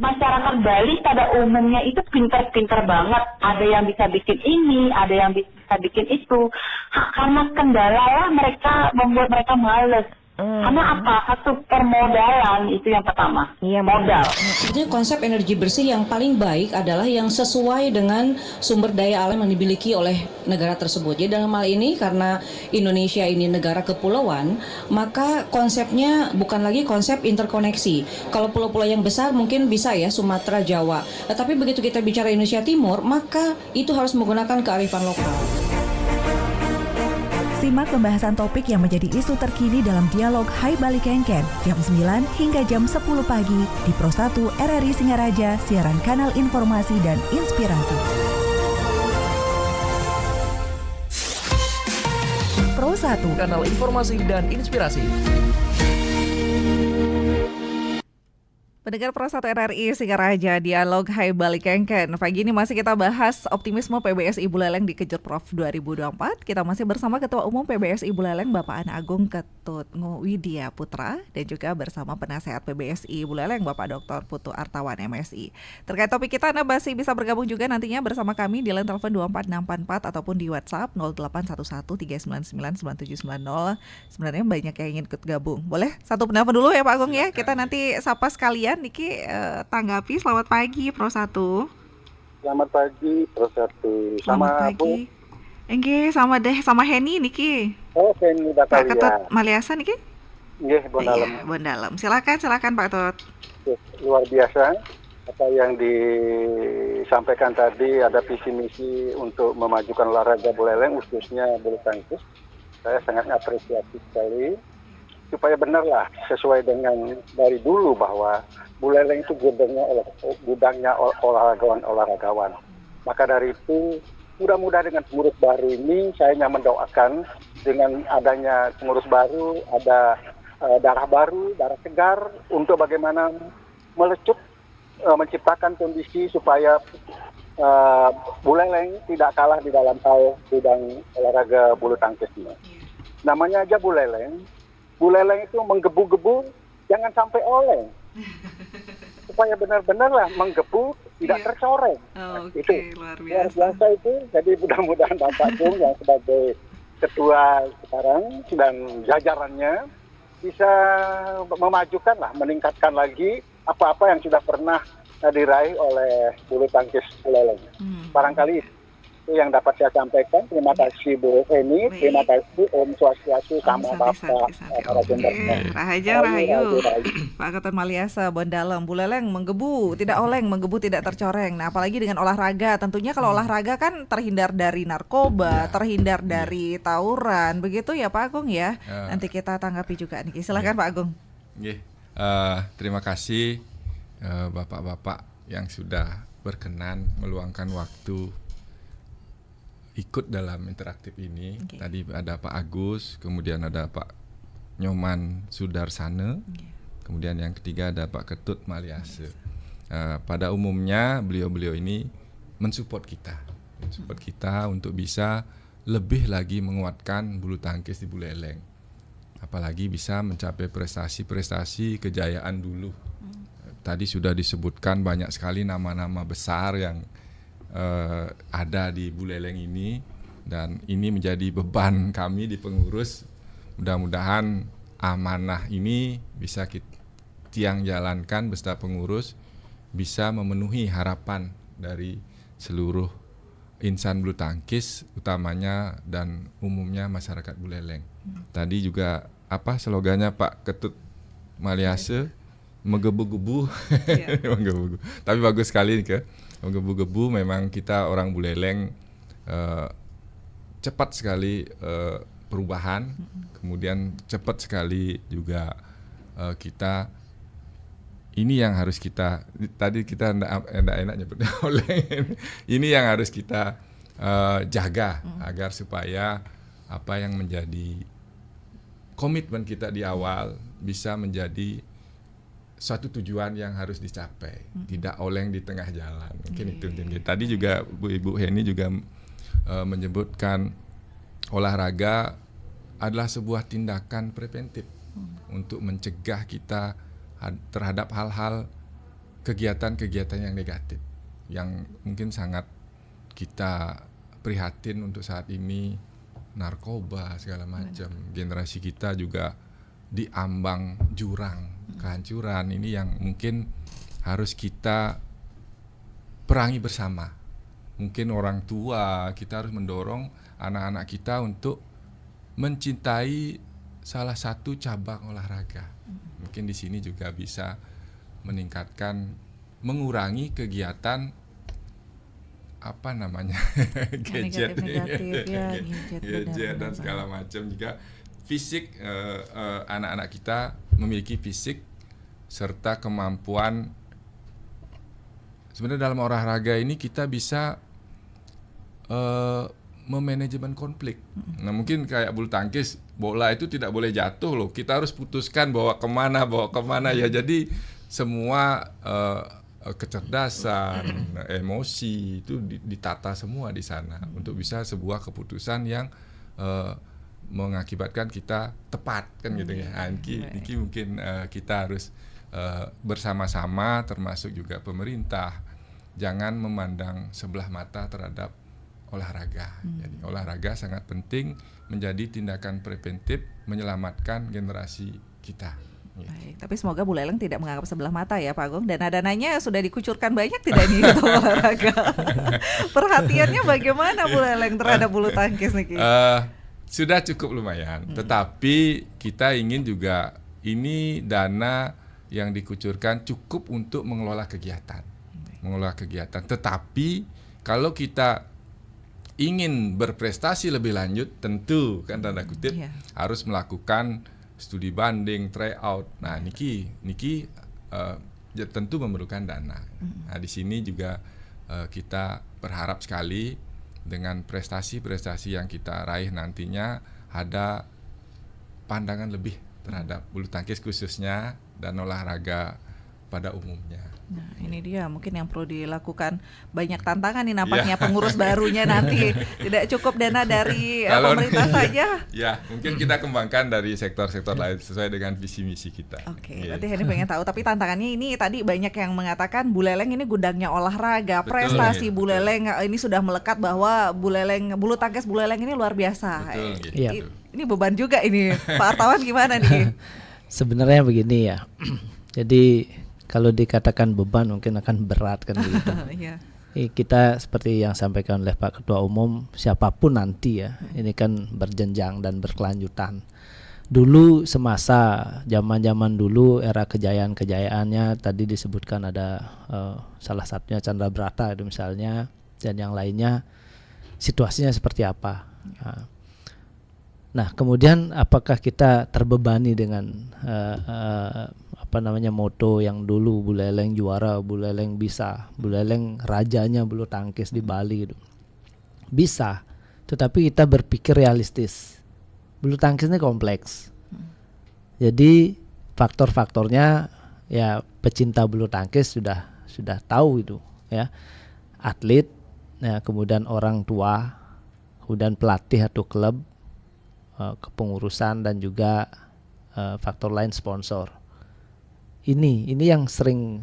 Masyarakat Bali pada umumnya itu pintar-pintar banget. Ada yang bisa bikin ini, ada yang bisa bikin itu. Karena kendala lah mereka membuat mereka males. Karena apa? Satu permodalan itu yang pertama. Iya, modal. Sebetulnya konsep energi bersih yang paling baik adalah yang sesuai dengan sumber daya alam yang dimiliki oleh negara tersebut. Jadi dalam hal ini karena Indonesia ini negara kepulauan, maka konsepnya bukan lagi konsep interkoneksi. Kalau pulau-pulau yang besar mungkin bisa ya Sumatera, Jawa. Tetapi begitu kita bicara Indonesia Timur, maka itu harus menggunakan kearifan lokal. Simak pembahasan topik yang menjadi isu terkini dalam dialog Hai Bali Kengken jam 9 hingga jam 10 pagi di Pro 1 RRI Singaraja, siaran kanal informasi dan inspirasi. Pro 1, kanal informasi dan inspirasi. Pendengar Pro 1 RRI Singaraja, dialog Hai Bali Kengken. Pagi ini masih kita bahas optimisme PBSI Buleleng di Kejurprov 2024. Kita masih bersama Ketua Umum PBSI Buleleng Bapak Ana Agung Ketut Widya Putra dan juga bersama Penasehat PBSI Buleleng Bapak Dr. Putu Artawan MSI. Terkait topik kita, Anda masih bisa bergabung juga nantinya bersama kami di line telepon 24644 ataupun di WhatsApp 0811399790. Sebenarnya banyak yang ingin ikut gabung. Boleh satu penelpon dulu ya Pak Agung ya. Kita nanti sapa sekalian. Niki tanggapi. Selamat pagi Pro 1. Selamat pagi Pro 1. Selamat pagi. Enggih, sama deh sama Heni Niki. Oh, Heni Batalia. Pak Ketut Maliasa Niki? Nggih, Bondalem. Iya, Bondalem. Silakan Pak Ketut. Luar biasa apa yang disampaikan tadi, ada visi misi untuk memajukan olahraga Buleleng khususnya bulu tangkis. Saya sangat apresiasi sekali. Supaya benarlah sesuai dengan dari dulu bahwa Buleleng itu gudangnya olahragawan. Maka dari itu mudah-mudahan dengan pengurus baru ini saya hanya mendoakan dengan adanya pengurus baru, ada darah baru, darah segar untuk bagaimana melecut menciptakan kondisi supaya Buleleng tidak kalah di dalam hal bidang olahraga bulu tangkisnya. Namanya aja Buleleng. Buleleng itu menggebu-gebu, jangan sampai oleng. Supaya benar-benarlah menggebu, tidak tercoreng. Itu luar biasa itu. Jadi mudah-mudahan Bapak Tung yang sebagai ketua sekarang dan jajarannya bisa memajukan meningkatkan lagi apa-apa yang sudah pernah diraih oleh bulu tangkis Buleleng. Barangkali Itu yang dapat saya sampaikan. Terima kasih Bu Heni, terima kasih Om Swastiastu sama Bapak Rahayu Pak Ketua Maliasa Bondalem. Buleleng menggebu, tidak oleng, menggebu tidak tercoreng. Nah, apalagi dengan olahraga. Tentunya kalau olahraga kan terhindar dari narkoba, terhindar dari tawuran, begitu ya Pak Agung ya. Nanti kita tanggapi juga nih. Silakan Pak Agung. Terima kasih Bapak-bapak yang sudah berkenan meluangkan waktu ikut dalam interaktif ini. Tadi ada Pak Agus, kemudian ada Pak Nyoman Sudarsana, kemudian yang ketiga ada Pak Ketut Maliase. Pada umumnya beliau-beliau ini mensupport kita untuk bisa lebih lagi menguatkan bulu tangkis di Buleleng, apalagi bisa mencapai prestasi-prestasi kejayaan dulu. Tadi sudah disebutkan banyak sekali nama-nama besar yang ada di Buleleng ini, dan ini menjadi beban kami di pengurus. Mudah-mudahan amanah ini bisa tiang jalankan beserta pengurus, bisa memenuhi harapan dari seluruh insan bulu tangkis utamanya dan umumnya masyarakat Buleleng. Tadi juga slogannya Pak Ketut Maliase, menggebu-gebu. Menggebu-gebu. Tapi bagus sekali menggebu-gebu. Memang kita orang Buleleng cepat sekali perubahan, kemudian cepat sekali juga kita ini yang harus kita, tadi kita enak nyebutnya oleng, ini yang harus kita jaga agar supaya apa yang menjadi komitmen kita di awal bisa menjadi suatu tujuan yang harus dicapai, tidak oleng di tengah jalan. Mungkin itu. Tadi juga Ibu Heni juga menyebutkan olahraga adalah sebuah tindakan preventif untuk mencegah kita terhadap hal-hal kegiatan-kegiatan yang negatif yang mungkin sangat kita prihatin untuk saat ini, narkoba segala macam. Generasi kita juga diambang jurang kehancuran ini yang mungkin harus kita perangi bersama. Mungkin orang tua kita harus mendorong anak-anak kita untuk mencintai salah satu cabang olahraga. Mungkin di sini juga bisa meningkatkan, mengurangi kegiatan gadget dan segala macam. Juga fisik, anak-anak kita memiliki fisik serta kemampuan. Sebenarnya dalam olahraga ini kita bisa memanajemen konflik. Nah, mungkin kayak bulu tangkis, bola itu tidak boleh jatuh loh. Kita harus putuskan bawa kemana ya. Jadi semua kecerdasan, emosi itu ditata semua di sana untuk bisa sebuah keputusan yang mengakibatkan kita tepat kan gitu ya. Niki mungkin kita harus bersama-sama, termasuk juga pemerintah, jangan memandang sebelah mata terhadap olahraga. Jadi olahraga sangat penting menjadi tindakan preventif menyelamatkan generasi kita. Baik, tapi semoga Buleleng tidak menganggap sebelah mata ya Pak Agung. Dana-dananya sudah dikucurkan banyak tidak nih untuk olahraga? Perhatiannya bagaimana Buleleng terhadap bulu tangkis nih? Sudah cukup lumayan, tetapi kita ingin juga ini dana yang dikucurkan cukup untuk mengelola kegiatan. Tetapi kalau kita ingin berprestasi lebih lanjut, tentu kan tanda kutip harus melakukan studi banding, tryout. Nah, niki tentu memerlukan dana. Nah, di sini juga kita berharap sekali dengan prestasi-prestasi yang kita raih nantinya ada pandangan lebih terhadap bulu tangkis khususnya dan olahraga pada umumnya. Nah, ini dia mungkin yang perlu dilakukan. Banyak tantangan nih nampaknya pengurus barunya nanti. Tidak cukup dana dari pemerintah saja. Ya, mungkin kita kembangkan dari sektor-sektor lain sesuai dengan visi misi kita. Oke, berarti ini pengen tahu. Tapi tantangannya ini tadi banyak yang mengatakan Buleleng ini gudangnya olahraga. Prestasi Buleleng ini sudah melekat bahwa bulu tangkis Buleleng ini luar biasa. Ini beban juga ini. Pak Artawan gimana nih? Sebenarnya begini ya. Jadi kalau dikatakan beban mungkin akan berat kan begitu. kita seperti yang sampaikan oleh Pak Ketua Umum, siapapun nanti ya, ini kan berjenjang dan berkelanjutan. Dulu semasa zaman dulu era kejayaan-kejayaannya tadi disebutkan ada salah satunya Chandra Brata itu misalnya, dan yang lainnya situasinya seperti apa. Nah, kemudian apakah kita terbebani dengan moto yang dulu Buleleng juara, Buleleng bisa, Buleleng rajanya bulu tangkis di Bali gitu. Bisa, tetapi kita berpikir realistis. Bulu tangkis ini kompleks. Jadi faktor-faktornya ya pecinta bulu tangkis sudah tahu itu ya. Atlet, ya, kemudian orang tua, kemudian pelatih atau klub, kepengurusan dan juga faktor lain sponsor. Ini yang sering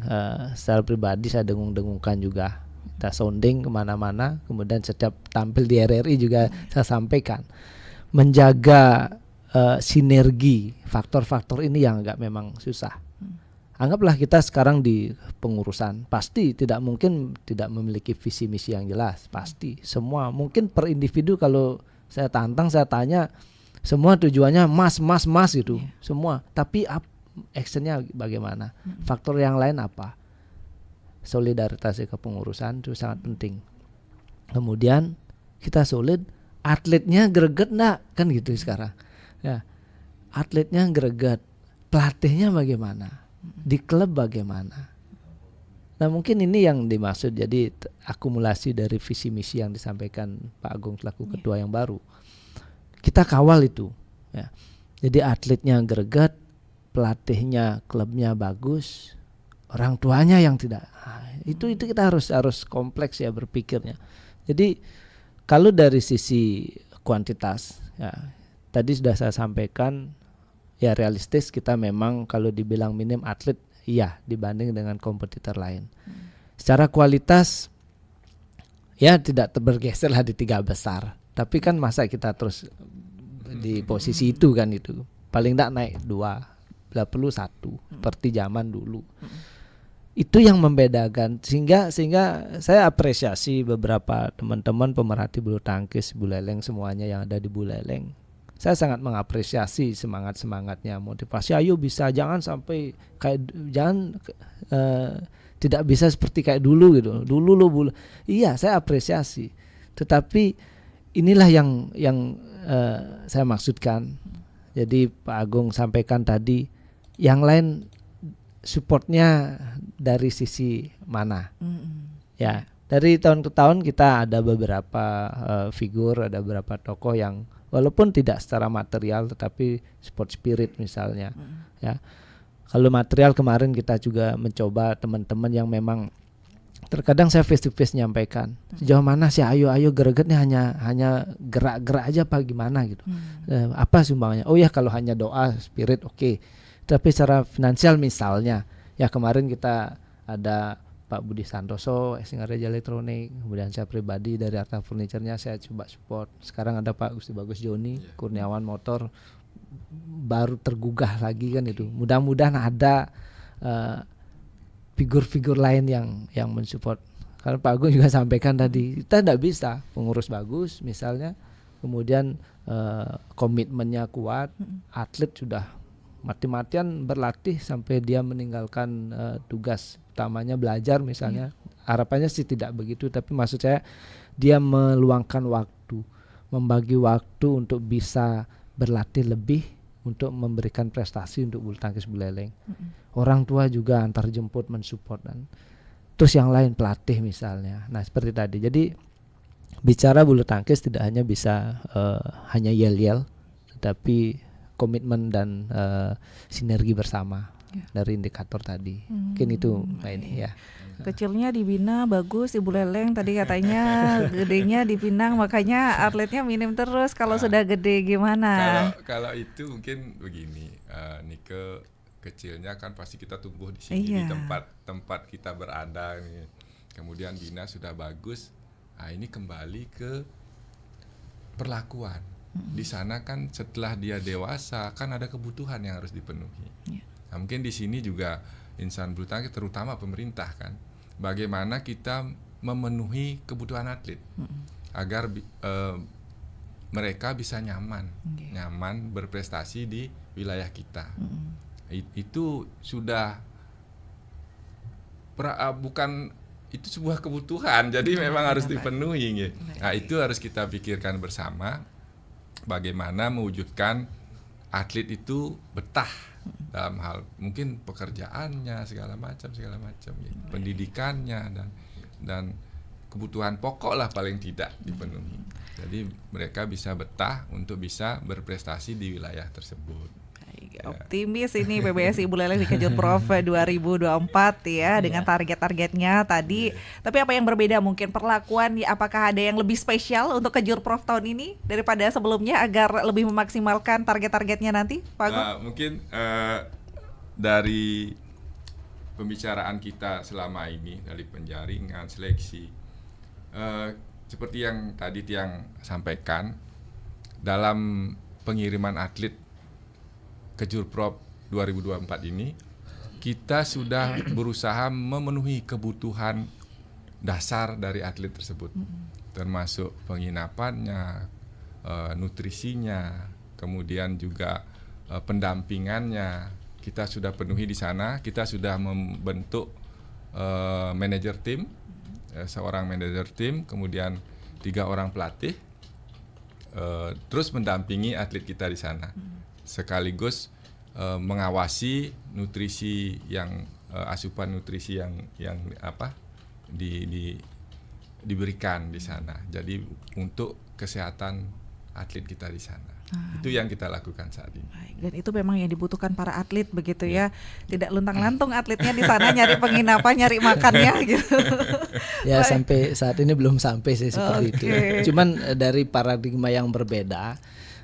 secara pribadi saya dengung-dengungkan juga. Kita sounding kemana-mana, kemudian setiap tampil di RRI juga saya sampaikan. Menjaga sinergi faktor-faktor ini yang agak memang susah. Anggaplah kita sekarang di pengurusan, pasti tidak mungkin tidak memiliki visi misi yang jelas, pasti. Semua, mungkin per individu kalau saya tantang, saya tanya, semua tujuannya mas gitu, semua. Tapi actionnya bagaimana? Faktor yang lain apa? Solidaritas kepengurusan itu sangat penting. Kemudian kita solid, atletnya greget enggak? Kan gitu sekarang. Ya, atletnya greget, pelatihnya bagaimana? Di klub bagaimana? Nah, mungkin ini yang dimaksud. Jadi akumulasi dari visi misi yang disampaikan Pak Agung selaku ketua yang baru. Kita kawal itu. Ya. Jadi atletnya greget, pelatihnya klubnya bagus, orang tuanya yang tidak. Nah, itu kita harus kompleks ya berpikirnya. Jadi kalau dari sisi kuantitas, ya, tadi sudah saya sampaikan, ya realistis kita memang kalau dibilang minim atlet, iya dibanding dengan kompetitor lain. Secara kualitas, ya tidak bergeser lah di 3 besar. Tapi kan masa kita terus di posisi itu kan itu. Paling tidak naik 2. Bila perlu 1 seperti zaman dulu. Itu yang membedakan sehingga saya apresiasi beberapa teman-teman pemerhati bulu tangkis Buleleng semuanya yang ada di Buleleng. Saya sangat mengapresiasi semangatnya, motivasi. Ayo bisa, jangan sampai tidak bisa seperti kayak dulu gitu. Dulu lo iya, saya apresiasi. Tetapi inilah yang saya maksudkan. Jadi Pak Agung sampaikan tadi, yang lain supportnya dari sisi mana? Ya, dari tahun ke tahun kita ada beberapa figur, ada beberapa tokoh yang walaupun tidak secara material tetapi sport spirit misalnya. Ya, kalau material kemarin kita juga mencoba teman-teman yang memang terkadang saya face to face nyampaikan sejauh mana sih ayo gregetnya hanya gerak-gerak aja apa gimana gitu. Apa sumbangannya? Oh ya, kalau hanya doa spirit oke. Tapi secara finansial misalnya, ya kemarin kita ada Pak Budi Santoso, Singaraja Elektronik, kemudian saya pribadi dari Arta Furniture-nya saya coba support. Sekarang ada Pak Gusti Bagus Joni, Kurniawan Motor, baru tergugah lagi kan itu. Mudah-mudahan ada figur-figur lain yang mensupport. Karena Pak Agung juga sampaikan tadi, kita tidak bisa pengurus bagus misalnya, kemudian komitmennya kuat, atlet sudah mati-matian berlatih sampai dia meninggalkan tugas utamanya belajar misalnya. Harapannya sih tidak begitu, tapi maksud saya dia meluangkan waktu, membagi waktu untuk bisa berlatih lebih untuk memberikan prestasi untuk bulu tangkis Buleleng. Orang tua juga antar jemput mensupport, dan terus yang lain pelatih misalnya. Nah seperti tadi, jadi bicara bulu tangkis tidak hanya bisa hanya yel-yel, tetapi komitmen dan sinergi bersama dari indikator tadi. Mungkin itu ini ya. Kecilnya dibina bagus di Buleleng tadi katanya, gedenya di Pinang, makanya atletnya minim terus. Kalau sudah gede gimana? Kalau itu mungkin begini, Nike kecilnya kan pasti kita tumbuh di sini di tempat kita berada nih. Kemudian bina sudah bagus. Nah, ini kembali ke perlakuan. Di sana kan setelah dia dewasa kan ada kebutuhan yang harus dipenuhi. Nah, mungkin di sini juga insan bulu tangkis terutama pemerintah kan, bagaimana kita memenuhi kebutuhan atlet agar mereka bisa nyaman berprestasi di wilayah kita. Itu sudah bukan itu sebuah kebutuhan, jadi memang harus dipenuhi gitu. Nah, itu harus kita pikirkan bersama bagaimana mewujudkan atlet itu betah dalam hal mungkin pekerjaannya segala macam gitu. Pendidikannya dan kebutuhan pokok lah paling tidak dipenuhi. Jadi mereka bisa betah untuk bisa berprestasi di wilayah tersebut. Optimis ini PBSI Buleleng di Kejurprov 2024 ya dengan target-targetnya tadi. Tapi apa yang berbeda mungkin perlakuan, apakah ada yang lebih spesial untuk Kejurprov tahun ini daripada sebelumnya agar lebih memaksimalkan target-targetnya nanti, Pak Agung? Mungkin dari pembicaraan kita selama ini dari penjaringan seleksi, seperti yang tadi Tiang sampaikan, dalam pengiriman atlet Kejurprov 2024 ini kita sudah berusaha memenuhi kebutuhan dasar dari atlet tersebut, termasuk penginapannya, nutrisinya, kemudian juga pendampingannya. Kita sudah penuhi di sana. Kita sudah membentuk manajer tim, seorang manajer tim, kemudian 3 orang pelatih, terus mendampingi atlet kita di sana. Sekaligus mengawasi nutrisi yang asupan nutrisi yang diberikan di sana. Jadi untuk kesehatan atlet kita di sana. Itu yang kita lakukan saat ini. Dan itu memang yang dibutuhkan para atlet begitu ya. Tidak luntang-lantung atletnya di sana nyari penginapan, nyari makannya gitu. Ya sampai saat ini belum sampai sih seperti itu. Cuman dari paradigma yang berbeda.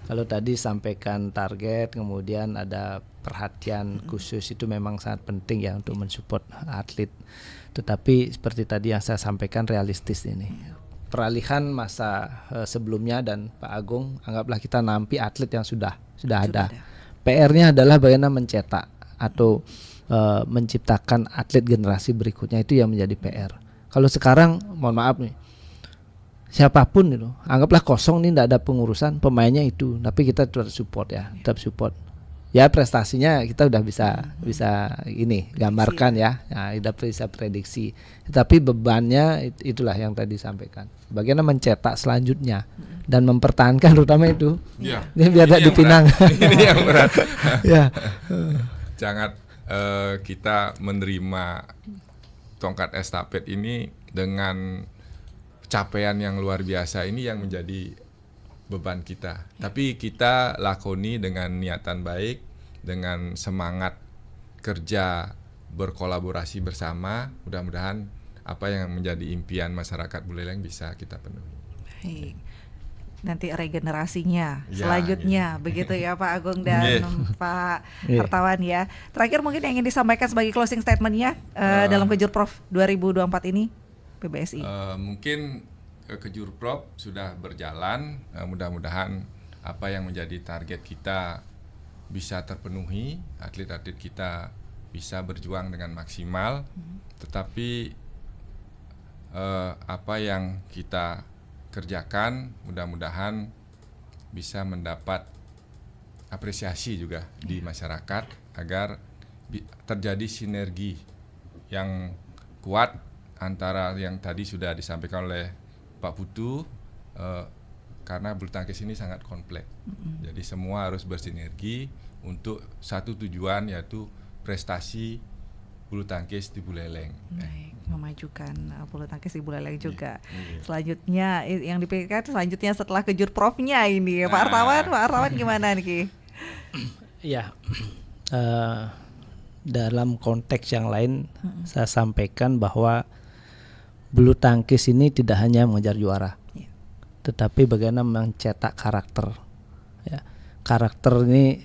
Kalau tadi sampaikan target, kemudian ada perhatian khusus, itu memang sangat penting ya untuk mensupport atlet. Tetapi seperti tadi yang saya sampaikan realistis ini. Peralihan masa sebelumnya dan Pak Agung, anggaplah kita nampi atlet yang sudah ada. PR-nya adalah bagaimana mencetak atau menciptakan atlet generasi berikutnya, itu yang menjadi PR. Kalau sekarang, mohon maaf nih, siapapun itu, anggaplah kosong nih, tidak ada pengurusan pemainnya itu, tapi kita tetap support ya, ya prestasinya kita udah bisa ini gambarkan ya, udah bisa prediksi. Tapi bebannya itulah yang tadi disampaikan, bagaimana mencetak selanjutnya dan mempertahankan, terutama itu ini biar tidak dipinang. Ini yang berat. Ya. Jangan kita menerima tongkat estafet ini dengan capaian yang luar biasa ini yang menjadi beban kita. Tapi kita lakoni dengan niatan baik, dengan semangat kerja berkolaborasi bersama. Mudah-mudahan apa yang menjadi impian masyarakat Buleleng bisa kita penuhi. Baik. Nanti regenerasinya selanjutnya begitu ya Pak Agung dan Pak Hartawan ya. Terakhir mungkin yang ingin disampaikan sebagai closing statementnya dalam Kejurprov 2024 ini PBSI. Mungkin Kejurprov sudah berjalan, mudah-mudahan apa yang menjadi target kita bisa terpenuhi, atlet-atlet kita bisa berjuang dengan maksimal, tetapi apa yang kita kerjakan mudah-mudahan bisa mendapat apresiasi juga di masyarakat agar terjadi sinergi yang kuat antara yang tadi sudah disampaikan oleh Pak Putu, karena bulu tangkis ini sangat kompleks. Jadi semua harus bersinergi untuk satu tujuan, yaitu prestasi bulu tangkis di Buleleng. Baik, memajukan bulu tangkis di Buleleng juga. Selanjutnya yang dipikirkan selanjutnya setelah Kejurprovnya ini, Pak Hartawan gimana nih? Ya, dalam konteks yang lain saya sampaikan bahwa bulu tangkis ini tidak hanya mengejar juara, tetapi bagaimana mencetak karakter. Ya, karakter ini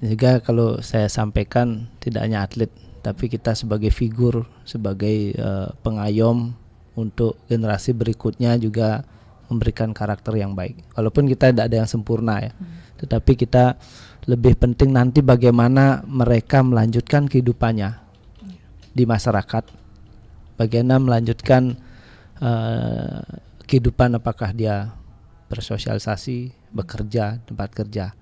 juga kalau saya sampaikan tidak hanya atlet, tapi kita sebagai figur, sebagai pengayom untuk generasi berikutnya juga memberikan karakter yang baik. Walaupun kita tidak ada yang sempurna ya, tetapi kita lebih penting nanti bagaimana mereka melanjutkan kehidupannya di masyarakat. Bagaimana melanjutkan kehidupan, apakah dia bersosialisasi, bekerja, tempat kerja.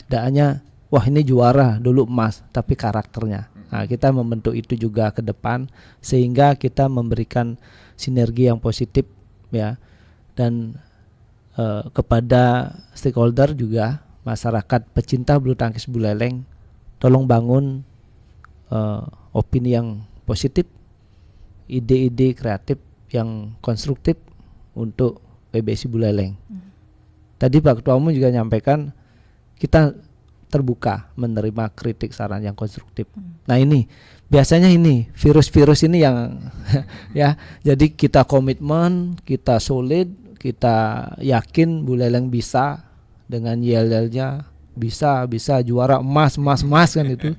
Tidak hanya wah ini juara dulu emas, tapi karakternya. Nah, kita membentuk itu juga ke depan sehingga kita memberikan sinergi yang positif ya, dan kepada stakeholder juga, masyarakat pecinta bulu tangkis Buleleng, tolong bangun opini yang positif, ide-ide kreatif yang konstruktif untuk PBSI Buleleng. Tadi Pak Ketua Umum juga nyampaikan kita terbuka menerima kritik saran yang konstruktif. Nah ini biasanya ini virus-virus ini yang ya, jadi kita komitmen, kita solid, kita yakin Buleleng bisa dengan yel-yelnya bisa juara emas kan itu.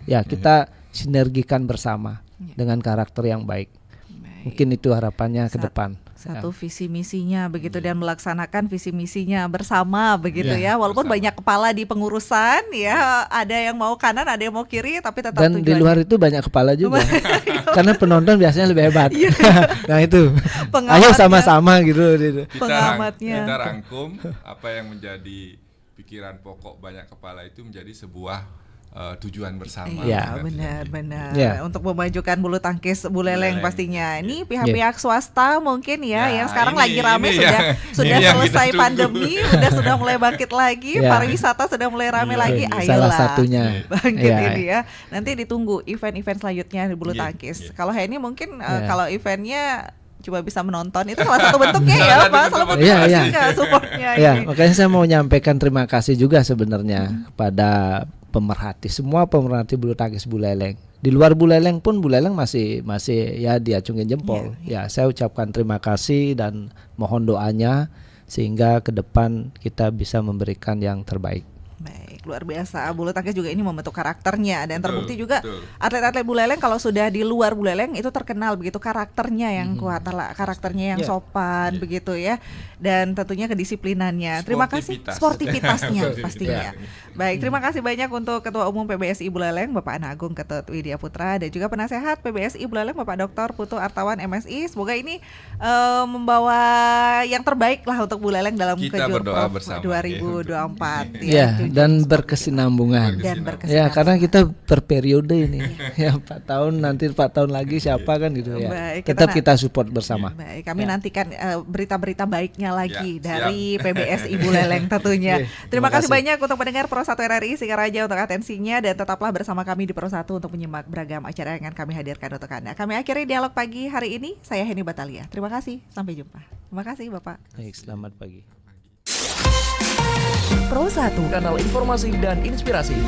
Ya kita sinergikan bersama dengan karakter yang baik. Mungkin itu harapannya ke depan. Satu visi misinya begitu, dan melaksanakan visi misinya bersama begitu ya. Walaupun banyak kepala di pengurusan ya, ada yang mau kanan, ada yang mau kiri, tapi tetap dan tujuannya. Di luar itu banyak kepala juga. Karena penonton biasanya lebih hebat. Nah itu. Ayo sama-sama gitu. Kita rangkum apa yang menjadi pikiran pokok banyak kepala itu menjadi sebuah tujuan bersama. Iya, benar-benar. Untuk memajukan bulu tangkis Buleleng pastinya. Ini pihak-pihak swasta mungkin yang sekarang lagi rame, sudah selesai pandemi, sudah mulai bangkit lagi, pariwisata sudah mulai rame lagi. Ayolah. Salah satunya. Bangkit ini ya. Nanti ditunggu event-event selanjutnya di bulu tangkis. Kalau ini mungkin kalau eventnya cuma bisa menonton, itu salah satu bentuknya ya Pak. Salah bentuknya supportnya ini. Makanya saya mau menyampaikan terima kasih juga sebenarnya kepada pemerhati, semua pemerhati bulu tangkis Buleleng. Di luar Buleleng pun Buleleng masih ya diacungin jempol. Ya, saya ucapkan terima kasih dan mohon doanya sehingga ke depan kita bisa memberikan yang terbaik. Baik, luar biasa. Bulu tangkis juga ini membentuk karakternya, dan terbukti juga atlet-atlet Buleleng kalau sudah di luar Buleleng itu terkenal begitu karakternya yang kuat, karakternya yang sopan begitu ya, dan tentunya kedisiplinannya. Terima kasih sportivitasnya pastinya. Baik, terima kasih banyak untuk Ketua Umum PBSI Buleleng Bapak Ana Agung Ketut Widya Putra, dan juga penasehat PBSI Buleleng Bapak Dr. Putu Artawan MSI. Semoga ini membawa yang terbaik lah untuk Buleleng dalam Kejurprov 2024 dan berkesinambungan. Ya, karena kita berperiode ini. Ya 4 tahun, nanti 4 tahun lagi siapa kan gitu ya. Baik, tetap kita support bersama. Baik, kami nantikan berita-berita baiknya lagi dari PBSI Buleleng tentunya. Terima kasih banyak untuk pendengar Pro 1 RRI Singaraja untuk atensinya, dan tetaplah bersama kami di Pro 1 untuk menyimak beragam acara yang akan kami hadirkan untuk Anda. Kami akhiri dialog pagi hari ini. Saya Heni Batalia. Terima kasih, sampai jumpa. Terima kasih Bapak. Baik, selamat pagi. Pro 1, kanal informasi dan inspirasi.